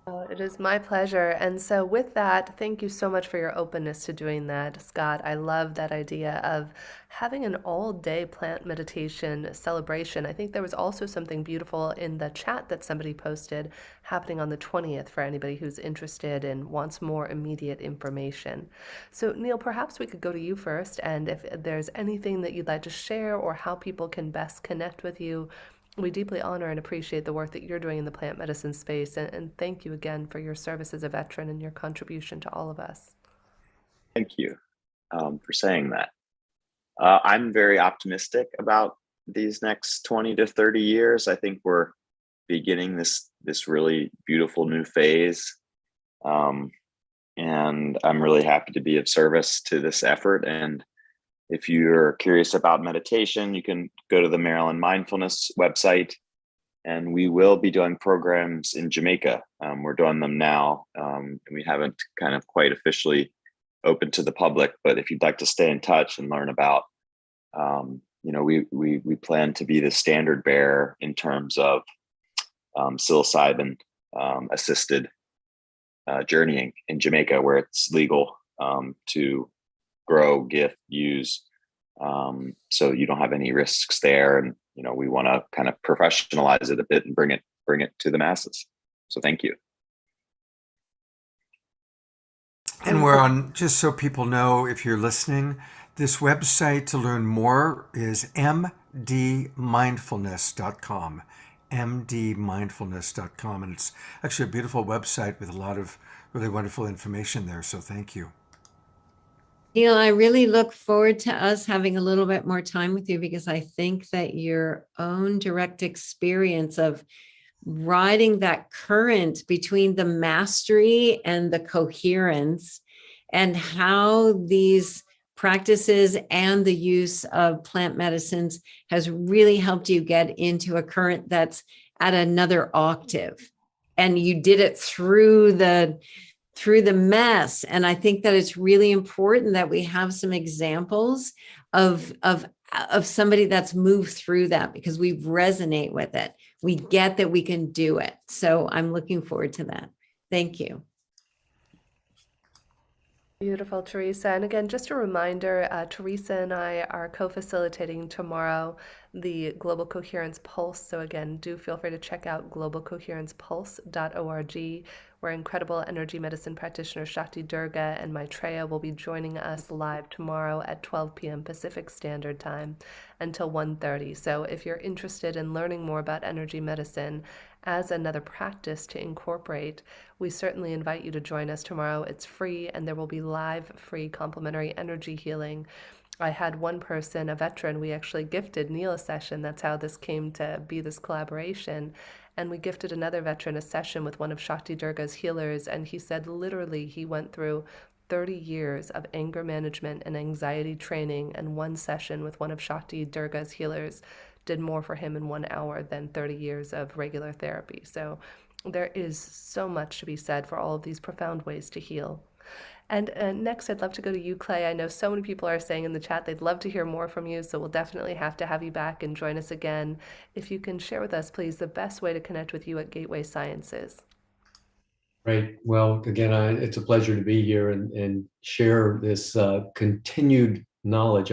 Oh, it is my pleasure. And so with that, thank you so much for your openness to doing that, Scott. I love that idea of having an all-day plant meditation celebration. I think there was also something beautiful in the chat that somebody posted happening on the 20th for anybody who's interested and wants more immediate information. So Neil, perhaps we could go to you first, and if there's anything that you'd like to share or how people can best connect with you We deeply honor and appreciate the work that you're doing in the plant medicine space, and thank you again for your service as a veteran and your contribution to all of us. Thank you for saying that. I'm very optimistic about these next 20 to 30 years. I think we're beginning this really beautiful new phase. And I'm really happy to be of service to this effort. And if you're curious about meditation, you can go to the Maryland Mindfulness website, and we will be doing programs in Jamaica. We're doing them now, and we haven't kind of quite officially opened to the public, but if you'd like to stay in touch and learn about, we plan to be the standard bearer in terms of psilocybin assisted journeying in Jamaica, where it's legal to grow, gift, use. So you don't have any risks there. And, we want to kind of professionalize it a bit and bring it to the masses. So thank you. And we're on, just so people know, if you're listening, this website to learn more is mdmindfulness.com. mdmindfulness.com. And it's actually a beautiful website with a lot of really wonderful information there. So thank you. Neil, I really look forward to us having a little bit more time with you, because I think that your own direct experience of riding that current between the mastery and the coherence, and how these practices and the use of plant medicines has really helped you get into a current that's at another octave. And you did it through the mess. And I think that it's really important that we have some examples of somebody that's moved through that, because we resonate with it. We get that we can do it. So I'm looking forward to that. Thank you. Beautiful, Teresa. And again, just a reminder, Teresa and I are co-facilitating tomorrow the Global Coherence Pulse. So again, do feel free to check out globalcoherencepulse.org, where incredible energy medicine practitioner Shakti Durga and Maitreya will be joining us live tomorrow at 12 p.m. Pacific Standard Time until 1:30. So if you're interested in learning more about energy medicine as another practice to incorporate, we certainly invite you to join us tomorrow. It's free, and there will be live free complimentary energy healing. I had one person, a veteran, we actually gifted Neil a session. That's how this came to be, this collaboration. And we gifted another veteran a session with one of Shakti Durga's healers. And he said literally he went through 30 years of anger management and anxiety training, and one session with one of Shakti Durga's healers did more for him in 1 hour than 30 years of regular therapy. So there is so much to be said for all of these profound ways to heal. And next, I'd love to go to you, Clay. I know so many people are saying in the chat they'd love to hear more from you, so we'll definitely have to have you back and join us again. If you can share with us, please, the best way to connect with you at Gateway Sciences. Great. Well, again, it's a pleasure to be here and share this continued knowledge.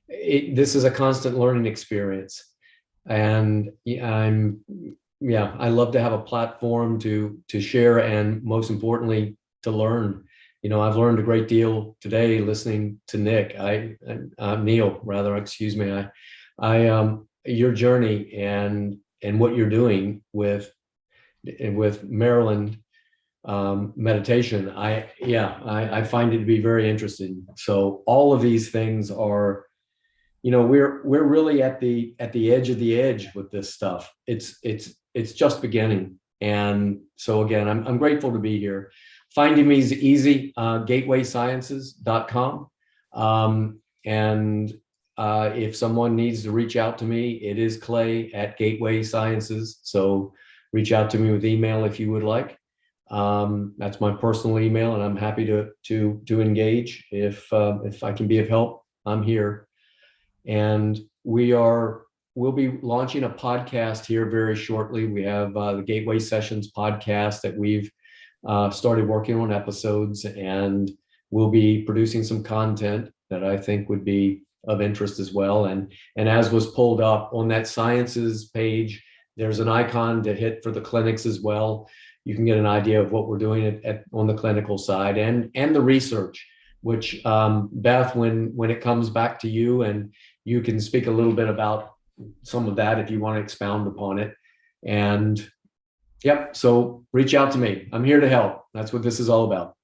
This is a constant learning experience, and I love to have a platform to share, and most importantly, to learn. I've learned a great deal today listening to Neil, rather, excuse me. Your journey and what you're doing with Maryland meditation, I find it to be very interesting. So all of these things are, we're really at the edge of the edge with this stuff. It's just beginning. And so again, I'm grateful to be here. Finding me is easy, gatewaysciences.com. If someone needs to reach out to me, it is Clay at Gateway Sciences. So reach out to me with email if you would like. That's my personal email, and I'm happy to engage. If I can be of help, I'm here. And we'll be launching a podcast here very shortly. We have the Gateway Sessions podcast that we've started working on episodes, and we'll be producing some content that I think would be of interest as well. And as was pulled up on that sciences page, there's an icon to hit for the clinics as well. You can get an idea of what we're doing on the clinical side and the research, which Beth, when it comes back to you and you can speak a little bit about some of that if you want to expound upon it. And yep, so reach out to me. I'm here to help. That's what this is all about.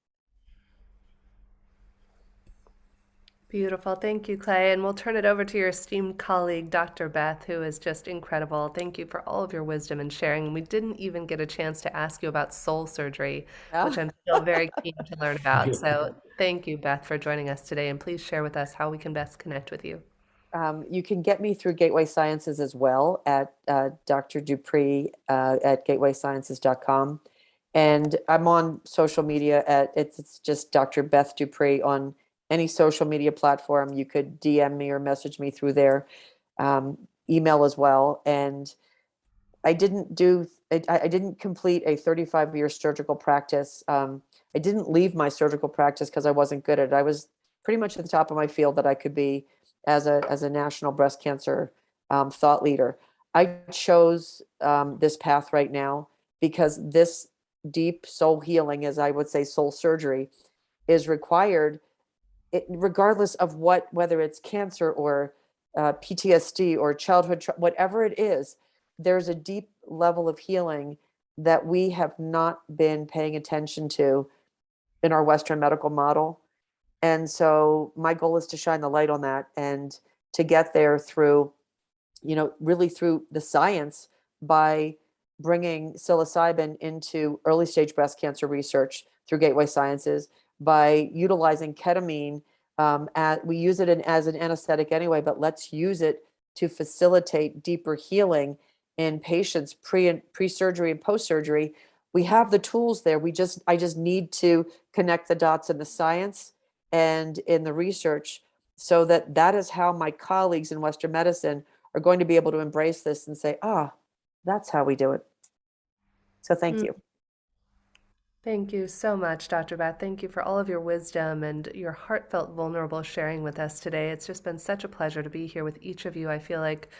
Beautiful. Thank you, Clay. And we'll turn it over to your esteemed colleague, Dr. Beth, who is just incredible. Thank you for all of your wisdom and sharing. We didn't even get a chance to ask you about soul surgery, which I'm still very keen to learn about. So thank you, Beth, for joining us today. And please share with us how we can best connect with you. You can get me through Gateway Sciences as well at Dr. Dupree at gatewaysciences.com. And I'm on social media it's just Dr. Beth Dupree on any social media platform. You could DM me or message me through there, email as well. And I didn't complete a 35-year surgical practice. I didn't leave my surgical practice because I wasn't good at it. I was pretty much at the top of my field that I could be as a national breast cancer thought leader. I chose this path right now because this deep soul healing, as I would say, soul surgery, is required, regardless of whether it's cancer or PTSD or childhood, whatever it is. There's a deep level of healing that we have not been paying attention to in our Western medical model. And so my goal is to shine the light on that and to get there through, really through the science by bringing psilocybin into early stage breast cancer research through Gateway Sciences, by utilizing ketamine. We use it as an anesthetic anyway, but let's use it to facilitate deeper healing in patients pre-surgery and post-surgery. We have the tools there. I just need to connect the dots in the science and in the research, so that is how my colleagues in Western medicine are going to be able to embrace this and say, that's how we do it. So thank you. Thank you so much, Dr. Beth. Thank you for all of your wisdom and your heartfelt, vulnerable sharing with us today. It's just been such a pleasure to be here with each of you. I feel like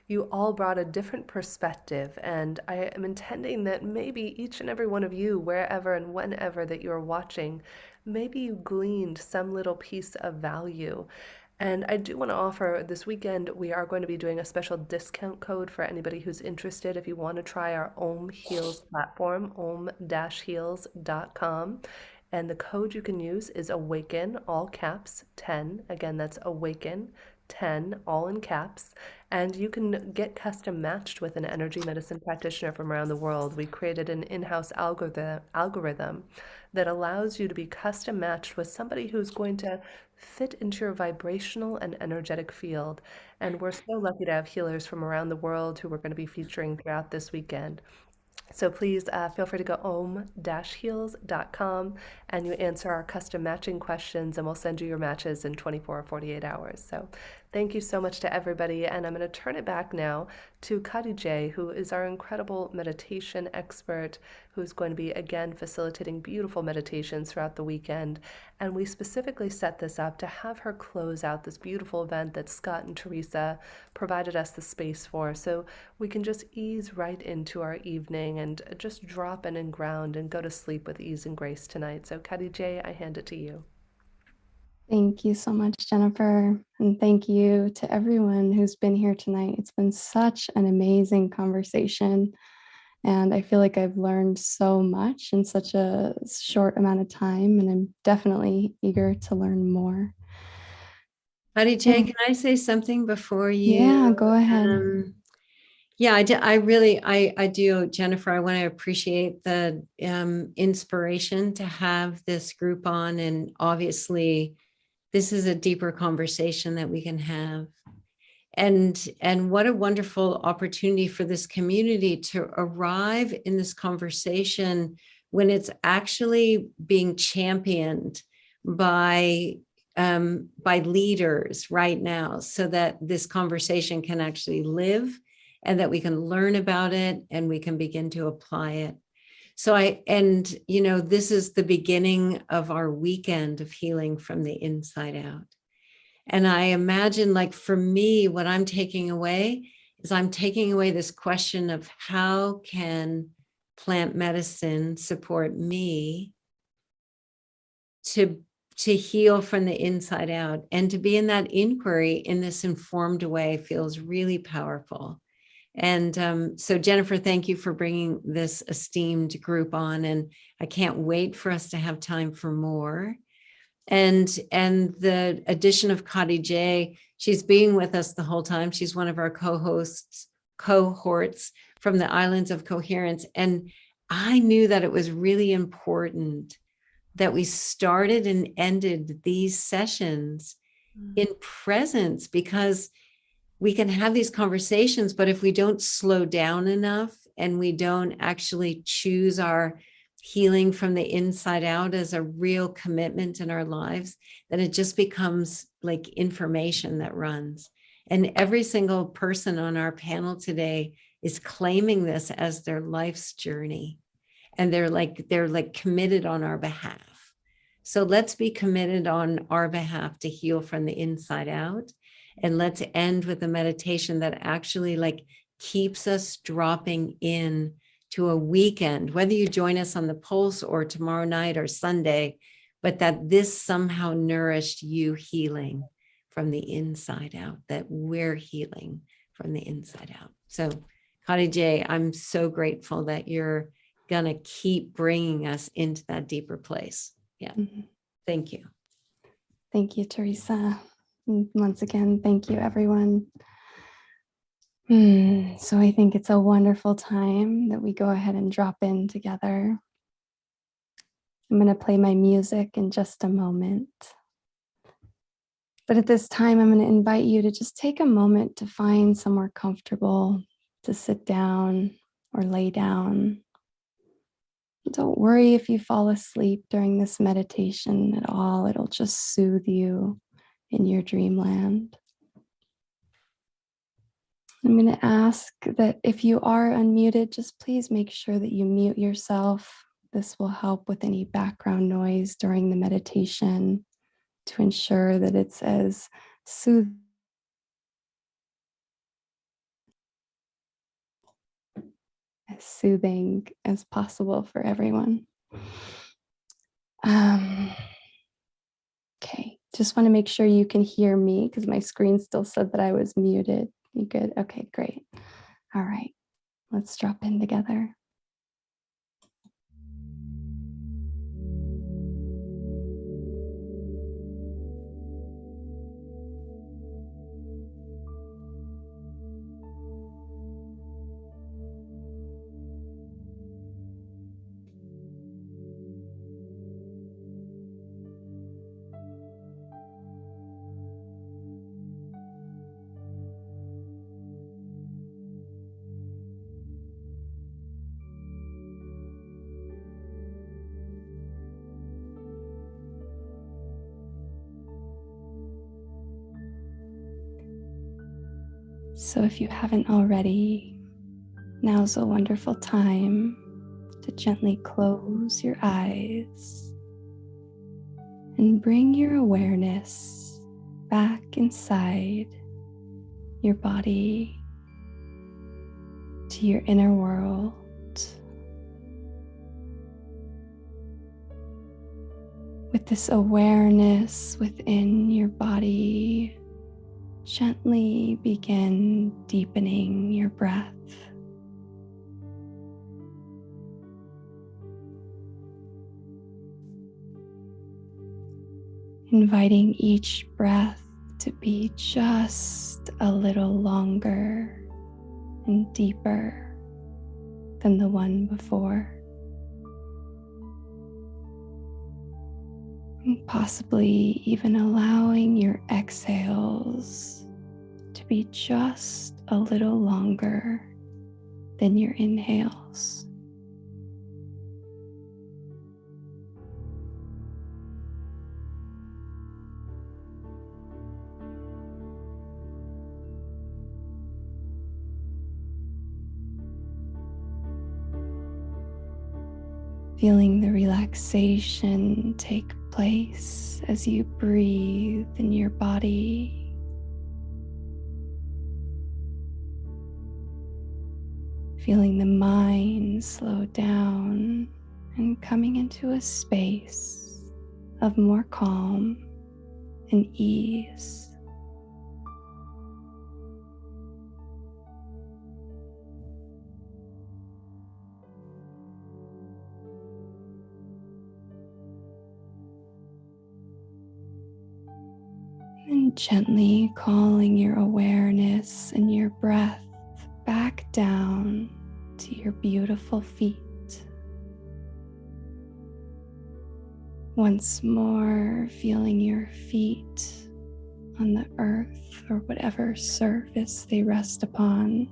you all brought a different perspective, and I am intending that maybe each and every one of you, wherever and whenever that you're watching, maybe you gleaned some little piece of value. And I do want to offer this weekend, we are going to be doing a special discount code for anybody who's interested. If you want to try our Om Heals platform, om-heals.com. And the code you can use is AWAKEN, all caps, 10. Again, that's AWAKEN, 10, all in caps. And you can get custom matched with an energy medicine practitioner from around the world. We created an in-house algorithm that allows you to be custom matched with somebody who's going to fit into your vibrational and energetic field. And we're so lucky to have healers from around the world who we're going to be featuring throughout this weekend. So please feel free to go om-heals.com and you answer our custom matching questions, and we'll send you your matches in 24 or 48 hours. So thank you so much to everybody. And I'm going to turn it back now to Khadijah, who is our incredible meditation expert, who's going to be, again, facilitating beautiful meditations throughout the weekend. And we specifically set this up to have her close out this beautiful event that Scott and Teresa provided us the space for, so we can just ease right into our evening and just drop in and ground and go to sleep with ease and grace tonight. So Khadijah, I hand it to you. Thank you so much, Jennifer. And thank you to everyone who's been here tonight. It's been such an amazing conversation. And I feel like I've learned so much in such a short amount of time. And I'm definitely eager to learn more. Khadijah, can I say something before you? Yeah, go ahead. Yeah, I do, Jennifer. I want to appreciate the inspiration to have this group on. And obviously, this is a deeper conversation that we can have. And what a wonderful opportunity for this community to arrive in this conversation when it's actually being championed by leaders right now, so that this conversation can actually live and that we can learn about it and we can begin to apply it. So this is the beginning of our weekend of healing from the inside out. And I imagine, like, for me, what I'm taking away is I'm taking away this question of how can plant medicine support me to to heal from the inside out, and to be in that inquiry in this informed way feels really powerful. And so Jennifer, thank you for bringing this esteemed group on, and I can't wait for us to have time for more. And the addition of Kadi J, she's being with us the whole time. She's one of our cohorts from the Islands of Coherence. And I knew that it was really important that we started and ended these sessions in presence, because we can have these conversations, but if we don't slow down enough and we don't actually choose our healing from the inside out as a real commitment in our lives, then it just becomes like information that runs. And every single person on our panel today is claiming this as their life's journey. And they're like committed on our behalf. So let's be committed on our behalf to heal from the inside out. And let's end with a meditation that actually like keeps us dropping in to a weekend, whether you join us on the Pulse or tomorrow night or Sunday, but that this somehow nourished you healing from the inside out, that we're healing from the inside out. So Kadi J, I'm so grateful that you're gonna keep bringing us into that deeper place. Yeah, thank you. Thank you, Teresa. And once again, thank you, everyone. So I think it's a wonderful time that we go ahead and drop in together. I'm going to play my music in just a moment. But at this time, I'm going to invite you to just take a moment to find somewhere comfortable to sit down or lay down. Don't worry if you fall asleep during this meditation at all. It'll just soothe you in your dreamland. I'm going to ask that if you are unmuted, just please make sure that you mute yourself. This will help with any background noise during the meditation to ensure that it's as soothing as possible for everyone. Okay, just want to make sure you can hear me because my screen still said that I was muted. You good? Okay, great. All right, let's drop in together. So if you haven't already, now's a wonderful time to gently close your eyes and bring your awareness back inside your body to your inner world. With this awareness within your body, gently begin deepening your breath. Inviting each breath to be just a little longer and deeper than the one before. And possibly even allowing your exhales to be just a little longer than your inhales. Feeling the relaxation take place as you breathe in your body. Feeling the mind slow down and coming into a space of more calm and ease. And gently calling your awareness and your breath back down to your beautiful feet. Once more, feeling your feet on the earth or whatever surface they rest upon.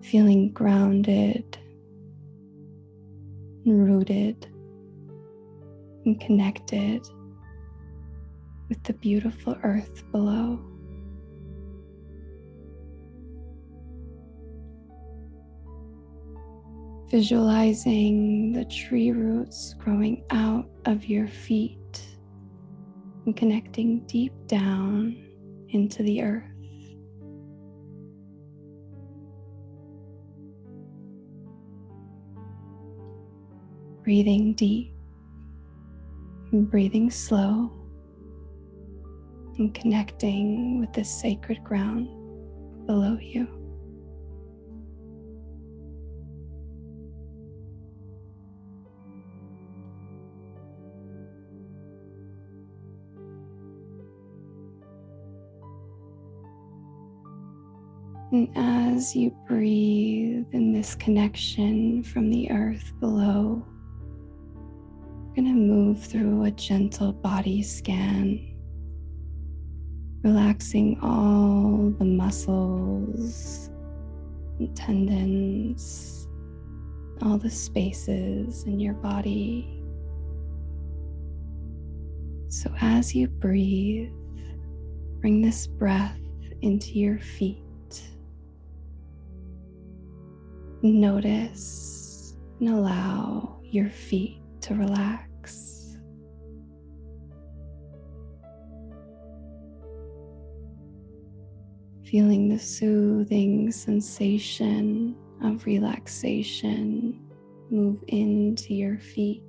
Feeling grounded and rooted and connected with the beautiful earth below. Visualizing the tree roots growing out of your feet and connecting deep down into the earth. Breathing deep and breathing slow and connecting with the sacred ground below you. And as you breathe in this connection from the earth below, we're going to move through a gentle body scan, relaxing all the muscles and tendons, all the spaces in your body. So as you breathe, bring this breath into your feet. Notice and allow your feet to relax. Feeling the soothing sensation of relaxation move into your feet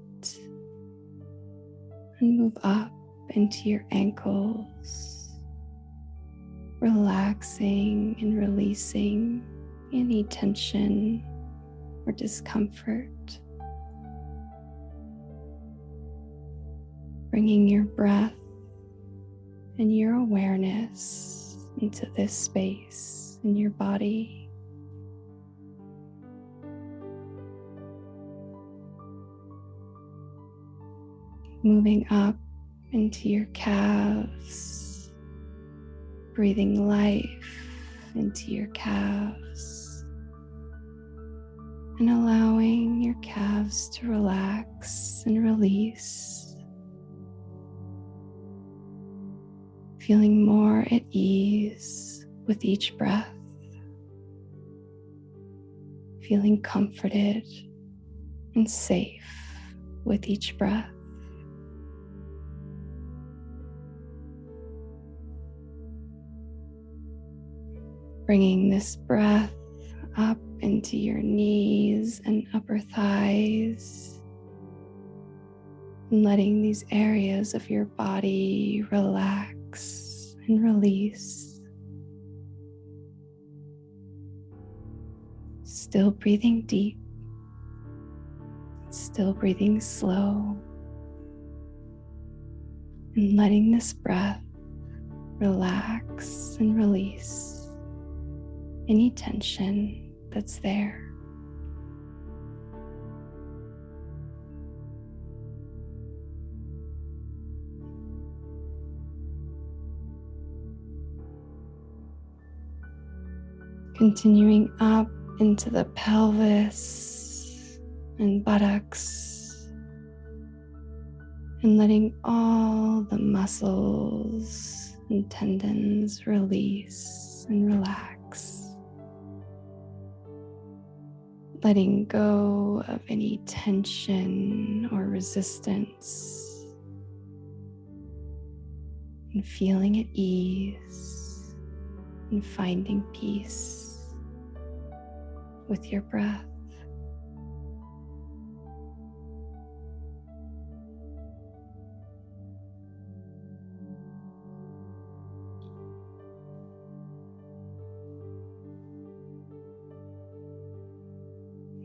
and move up into your ankles, relaxing and releasing any tension or discomfort. Bringing your breath and your awareness into this space in your body. Moving up into your calves, breathing life into your calves, and allowing your calves to relax and release, feeling more at ease with each breath, feeling comforted and safe with each breath. Bringing this breath up into your knees and upper thighs, and letting these areas of your body relax and release. Still breathing deep, still breathing slow, and letting this breath relax and release any tension that's there. Continuing up into the pelvis and buttocks, and letting all the muscles and tendons release and relax. Letting go of any tension or resistance, and feeling at ease and finding peace with your breath.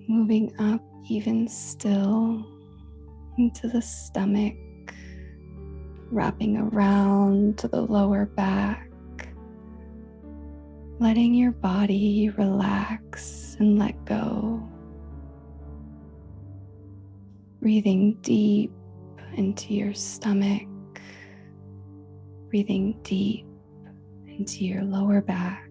moving up even still into the stomach, wrapping around to the lower back, letting your body relax and let go. Breathing deep into your stomach, breathing deep into your lower back,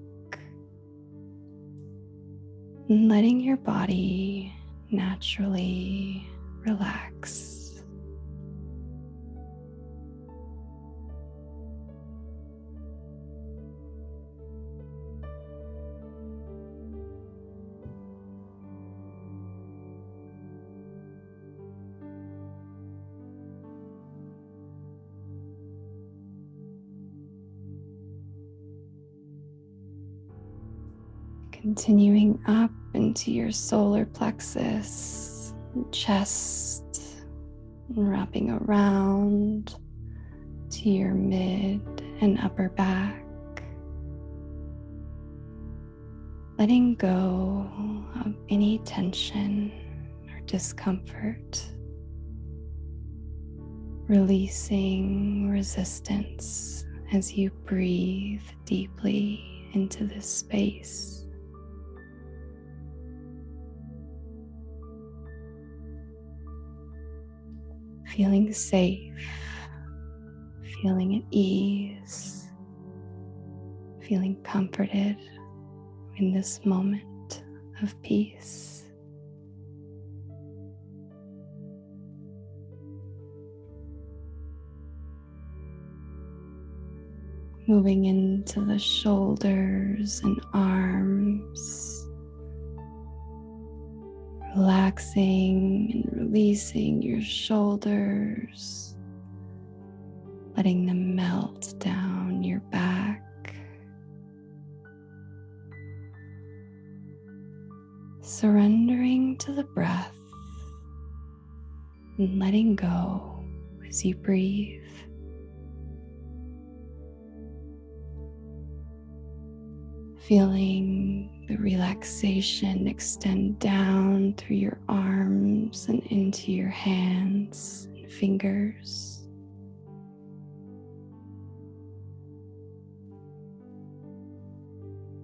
and letting your body naturally relax. Continuing up into your solar plexus, chest, and wrapping around to your mid and upper back. Letting go of any tension or discomfort. Releasing resistance as you breathe deeply into this space. Feeling safe, feeling at ease, feeling comforted in this moment of peace. Moving into the shoulders and arms. Relaxing and releasing your shoulders, letting them melt down your back. Surrendering to the breath and letting go as you breathe. Feeling the relaxation extend down through your arms and into your hands and fingers.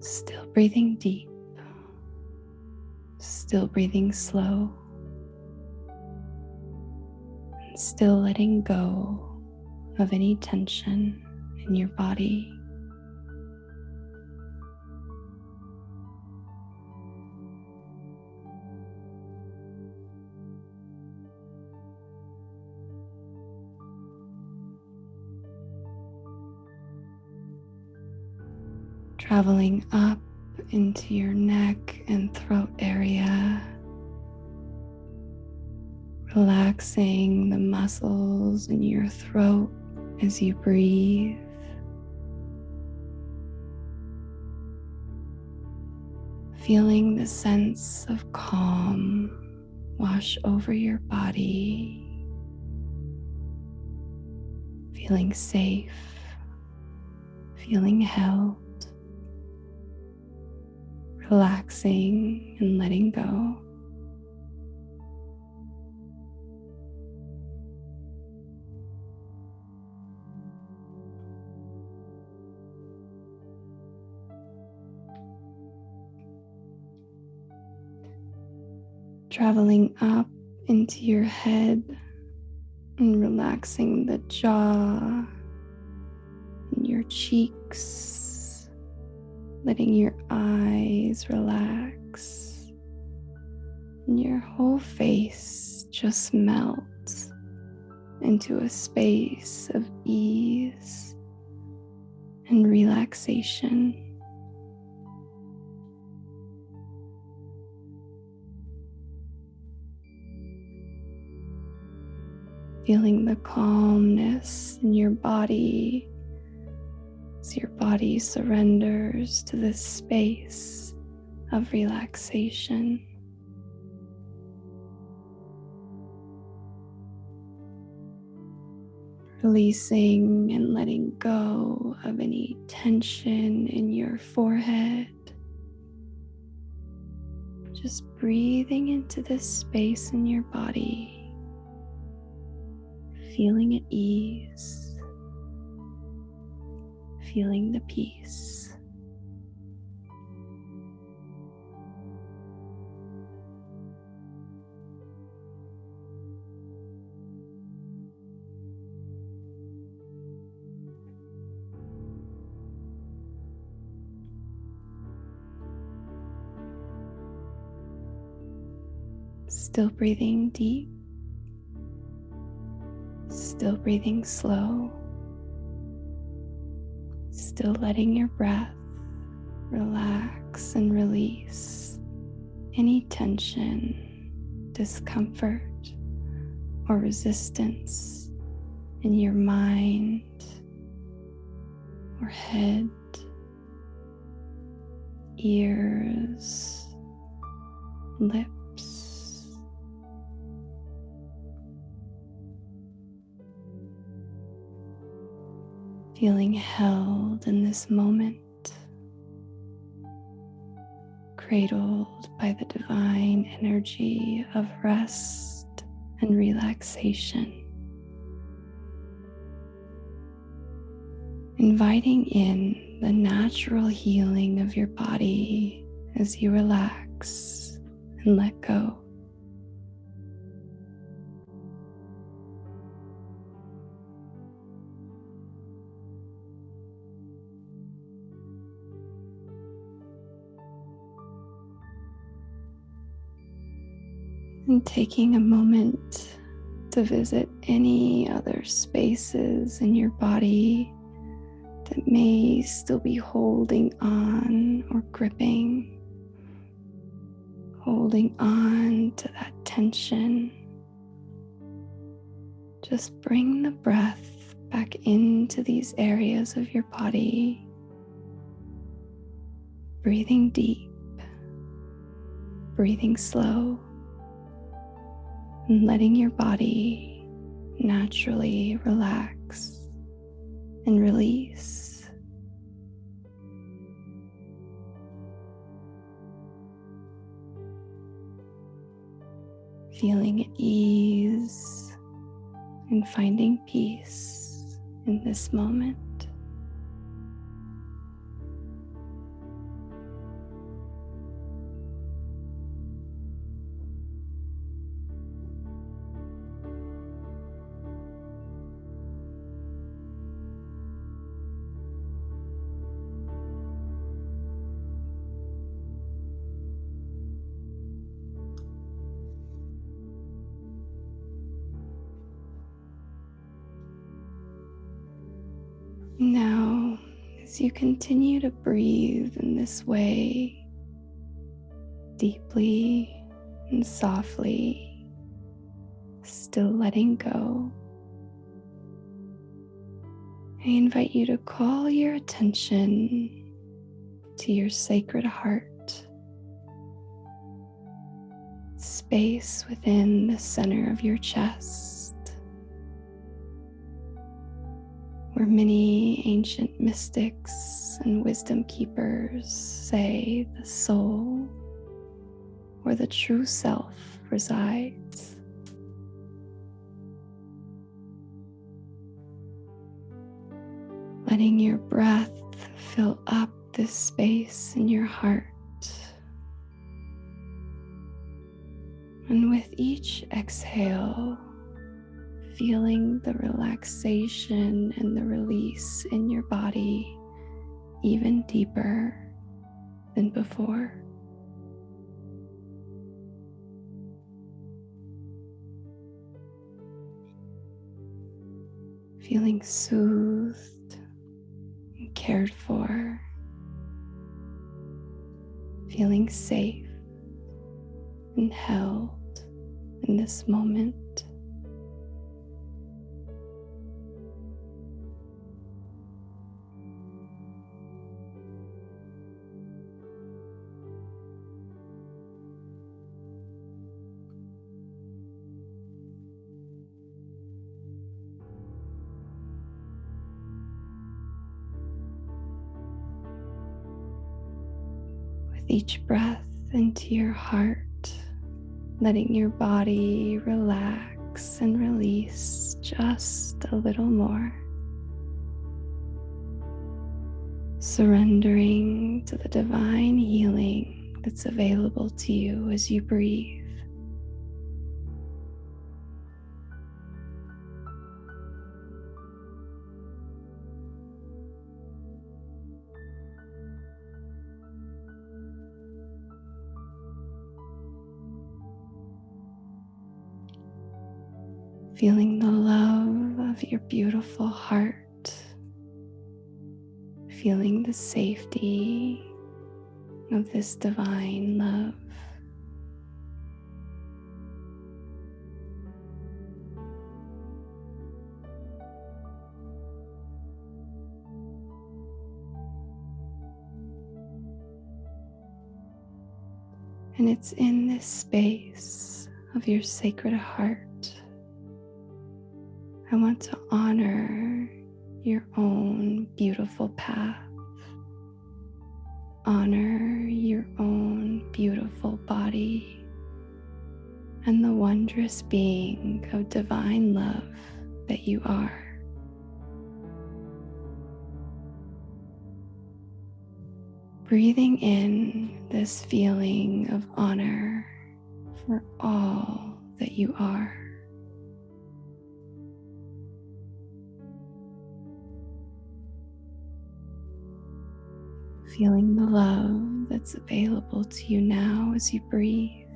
Still breathing deep, still breathing slow, and still letting go of any tension in your body. Traveling up into your neck and throat area, relaxing the muscles in your throat as you breathe. Feeling the sense of calm wash over your body, feeling safe, feeling held. Relaxing and letting go. Traveling up into your head and relaxing the jaw and your cheeks. Letting your eyes relax and your whole face just melt into a space of ease and relaxation. Feeling the calmness in your body as your body surrenders to this space of relaxation. Releasing and letting go of any tension in your forehead. Just breathing into this space in your body, feeling at ease, feeling the peace. Still breathing deep, still breathing slow, still letting your breath relax and release any tension, discomfort, or resistance in your mind or head, ears, lips. Feeling held in this moment, cradled by the divine energy of rest and relaxation. Inviting in the natural healing of your body as you relax and let go. And taking a moment to visit any other spaces in your body that may still be holding on or gripping, holding on to that tension. Just bring the breath back into these areas of your body, breathing deep, breathing slow, and letting your body naturally relax and release. Feeling at ease and finding peace in this moment. Now, as you continue to breathe in this way, deeply and softly, still letting go, I invite you to call your attention to your sacred heart, space within the center of your chest, where many ancient mystics and wisdom keepers say the soul or the true self resides. Letting your breath fill up this space in your heart. And with each exhale, feeling the relaxation and the release in your body even deeper than before. Feeling soothed and cared for, feeling safe and held in this moment. With each breath, into your heart, letting your body relax and release just a little more. Surrendering to the divine healing that's available to you as you breathe. Feeling the love of your beautiful heart, feeling the safety of this divine love. And it's in this space of your sacred heart I want to honor your own beautiful path. Honor your own beautiful body and the wondrous being of divine love that you are. Breathing in this feeling of honor for all that you are. Feeling the love that's available to you now as you breathe.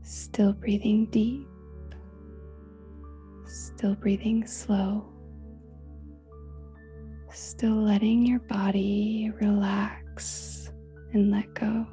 Still breathing deep, still breathing slow, still letting your body relax and let go.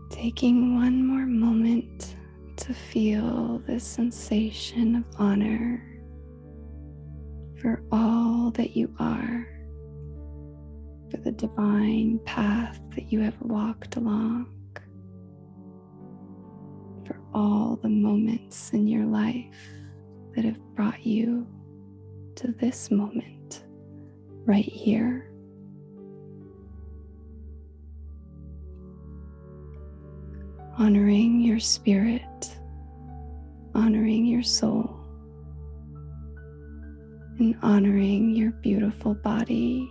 Taking one more moment to feel this sensation of honor for all that you are, for the divine path that you have walked along, for all the moments in your life that have brought you to this moment right here. Honoring your spirit, honoring your soul, and honoring your beautiful body.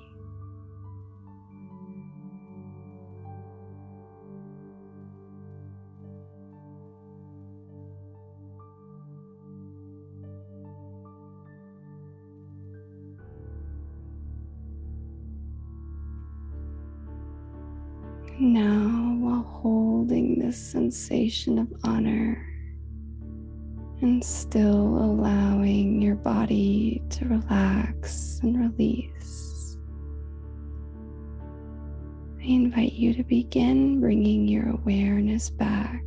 Now, while holding this sensation of honor and still allowing your body to relax and release, I invite you to begin bringing your awareness back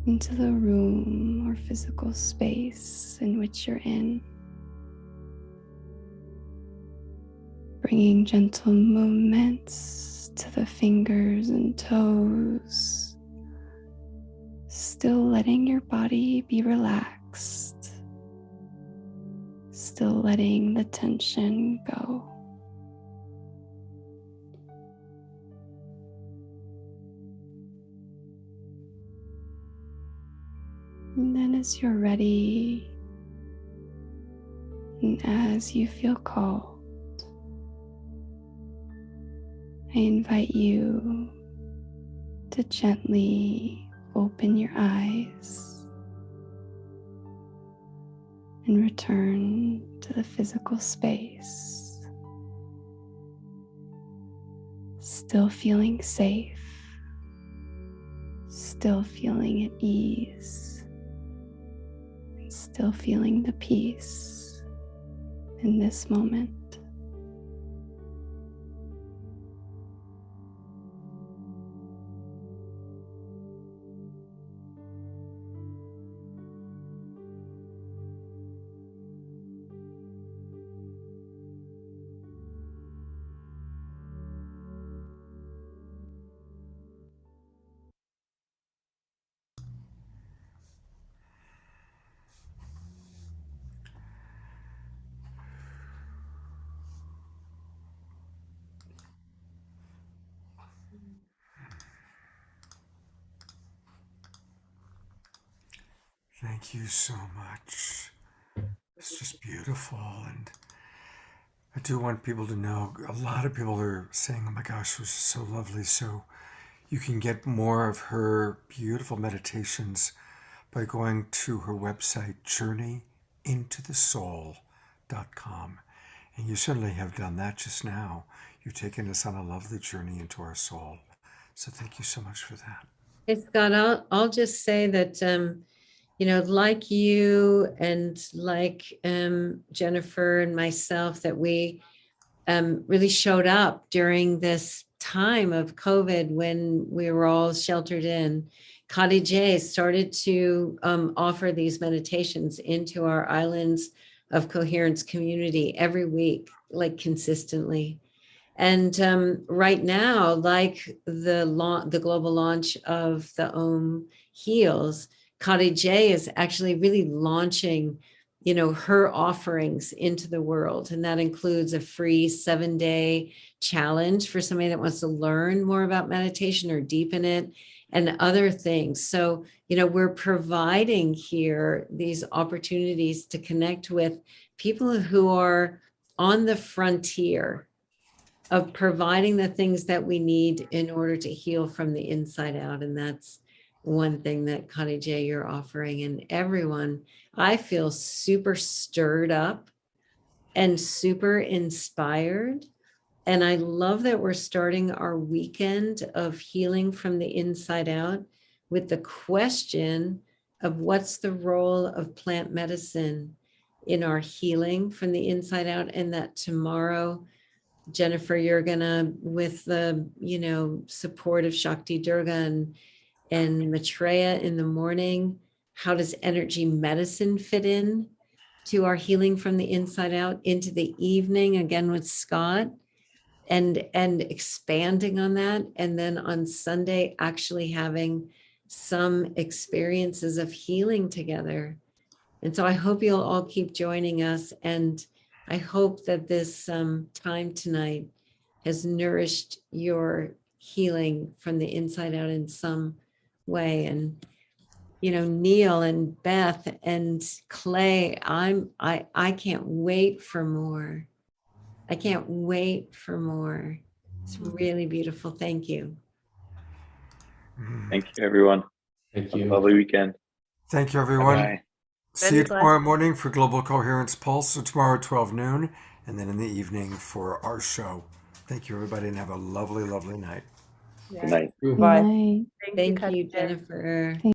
into the room or physical space in which you're in. Bringing gentle movements to the fingers and toes, Still letting your body be relaxed. Still letting the tension go. And then as you're ready, and as you feel called, I invite you to gently open your eyes and return to the physical space. Still feeling safe, still feeling at ease, and still feeling the peace in this moment. Thank you so much. It's just beautiful. And I do want people to know, a lot of people are saying, oh my gosh, it was so lovely. So you can get more of her beautiful meditations by going to her website, journeyintothesoul.com. And you certainly have done that just now. You've taken us on a lovely journey into our soul. So thank you so much for that. Hey, Scott, I'll just say that, like you and like Jennifer and myself, that we really showed up during this time of COVID when we were all sheltered in. Kadi J started to offer these meditations into our Islands of Coherence community every week, like consistently. And right now, like the global launch of the Om Heals, Kadi J is actually really launching, her offerings into the world. And that includes a free 7-day challenge for somebody that wants to learn more about meditation or deepen it, and other things. So, we're providing here these opportunities to connect with people who are on the frontier of providing the things that we need in order to heal from the inside out. And that's one thing that Connie J, you're offering. And everyone, I feel super stirred up and super inspired. And I love that we're starting our weekend of healing from the inside out with the question of what's the role of plant medicine in our healing from the inside out. And that tomorrow, Jennifer, you're gonna, with the support of Shakti Durga and Maitreya in the morning, how does energy medicine fit in to our healing from the inside out? Into the evening again with Scott and expanding on that, and then on Sunday actually having some experiences of healing together. And so I hope you'll all keep joining us, and I hope that this time tonight has nourished your healing from the inside out in some way. And Neil and Beth and Clay, I can't wait for more. I can't wait for more. It's really beautiful. Thank you. Thank you, everyone. Thank Have a you. lovely weekend. Thank you, everyone. Bye. See you Very glad. tomorrow morning for Global Coherence Pulse. So tomorrow at 12 noon, and then in the evening for our show. Thank you, everybody, and have a lovely, lovely night. Good night. Good Bye. night. Thank you, Thank you, Katja. Jennifer.